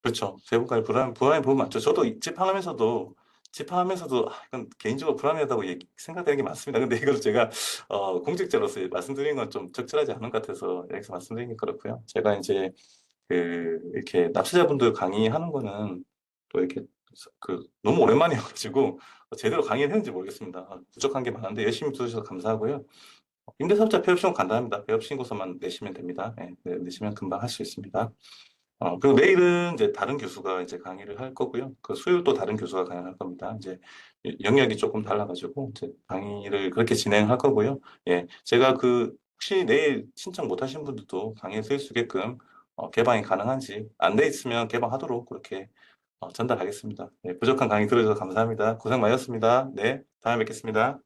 그렇죠. 세부까지 불안해 보면 맞죠. 저도 집행하면서도 이건 개인적으로 불안하다고 생각되는 게 많습니다. 근데 이걸 제가 공직자로서 말씀드리는 건 좀 적절하지 않은 것 같아서 여기서 말씀드리는 게 그렇고요. 제가 이제 이렇게 납세자분들 강의하는 거는 또 이렇게 너무 오랜만이어가지고 제대로 강의를 했는지 모르겠습니다. 부족한 게 많은데 열심히 들으셔서 감사하고요. 임대사업자 폐업신고 간단합니다. 폐업신고서만 내시면 됩니다. 내시면 금방 할 수 있습니다. 그리고 내일은 이제 다른 교수가 이제 강의를 할 거고요. 그 수요일 또 다른 교수가 강의할 겁니다. 이제 영역이 조금 달라가지고 이제 강의를 그렇게 진행할 거고요. 예, 제가 혹시 내일 신청 못 하신 분들도 강의에 쓸 수 있게끔 개방이 가능한지 안 돼 있으면 개방하도록 그렇게 전달하겠습니다. 예, 부족한 강의 들어주셔서 감사합니다. 고생 많으셨습니다. 네, 다음에 뵙겠습니다.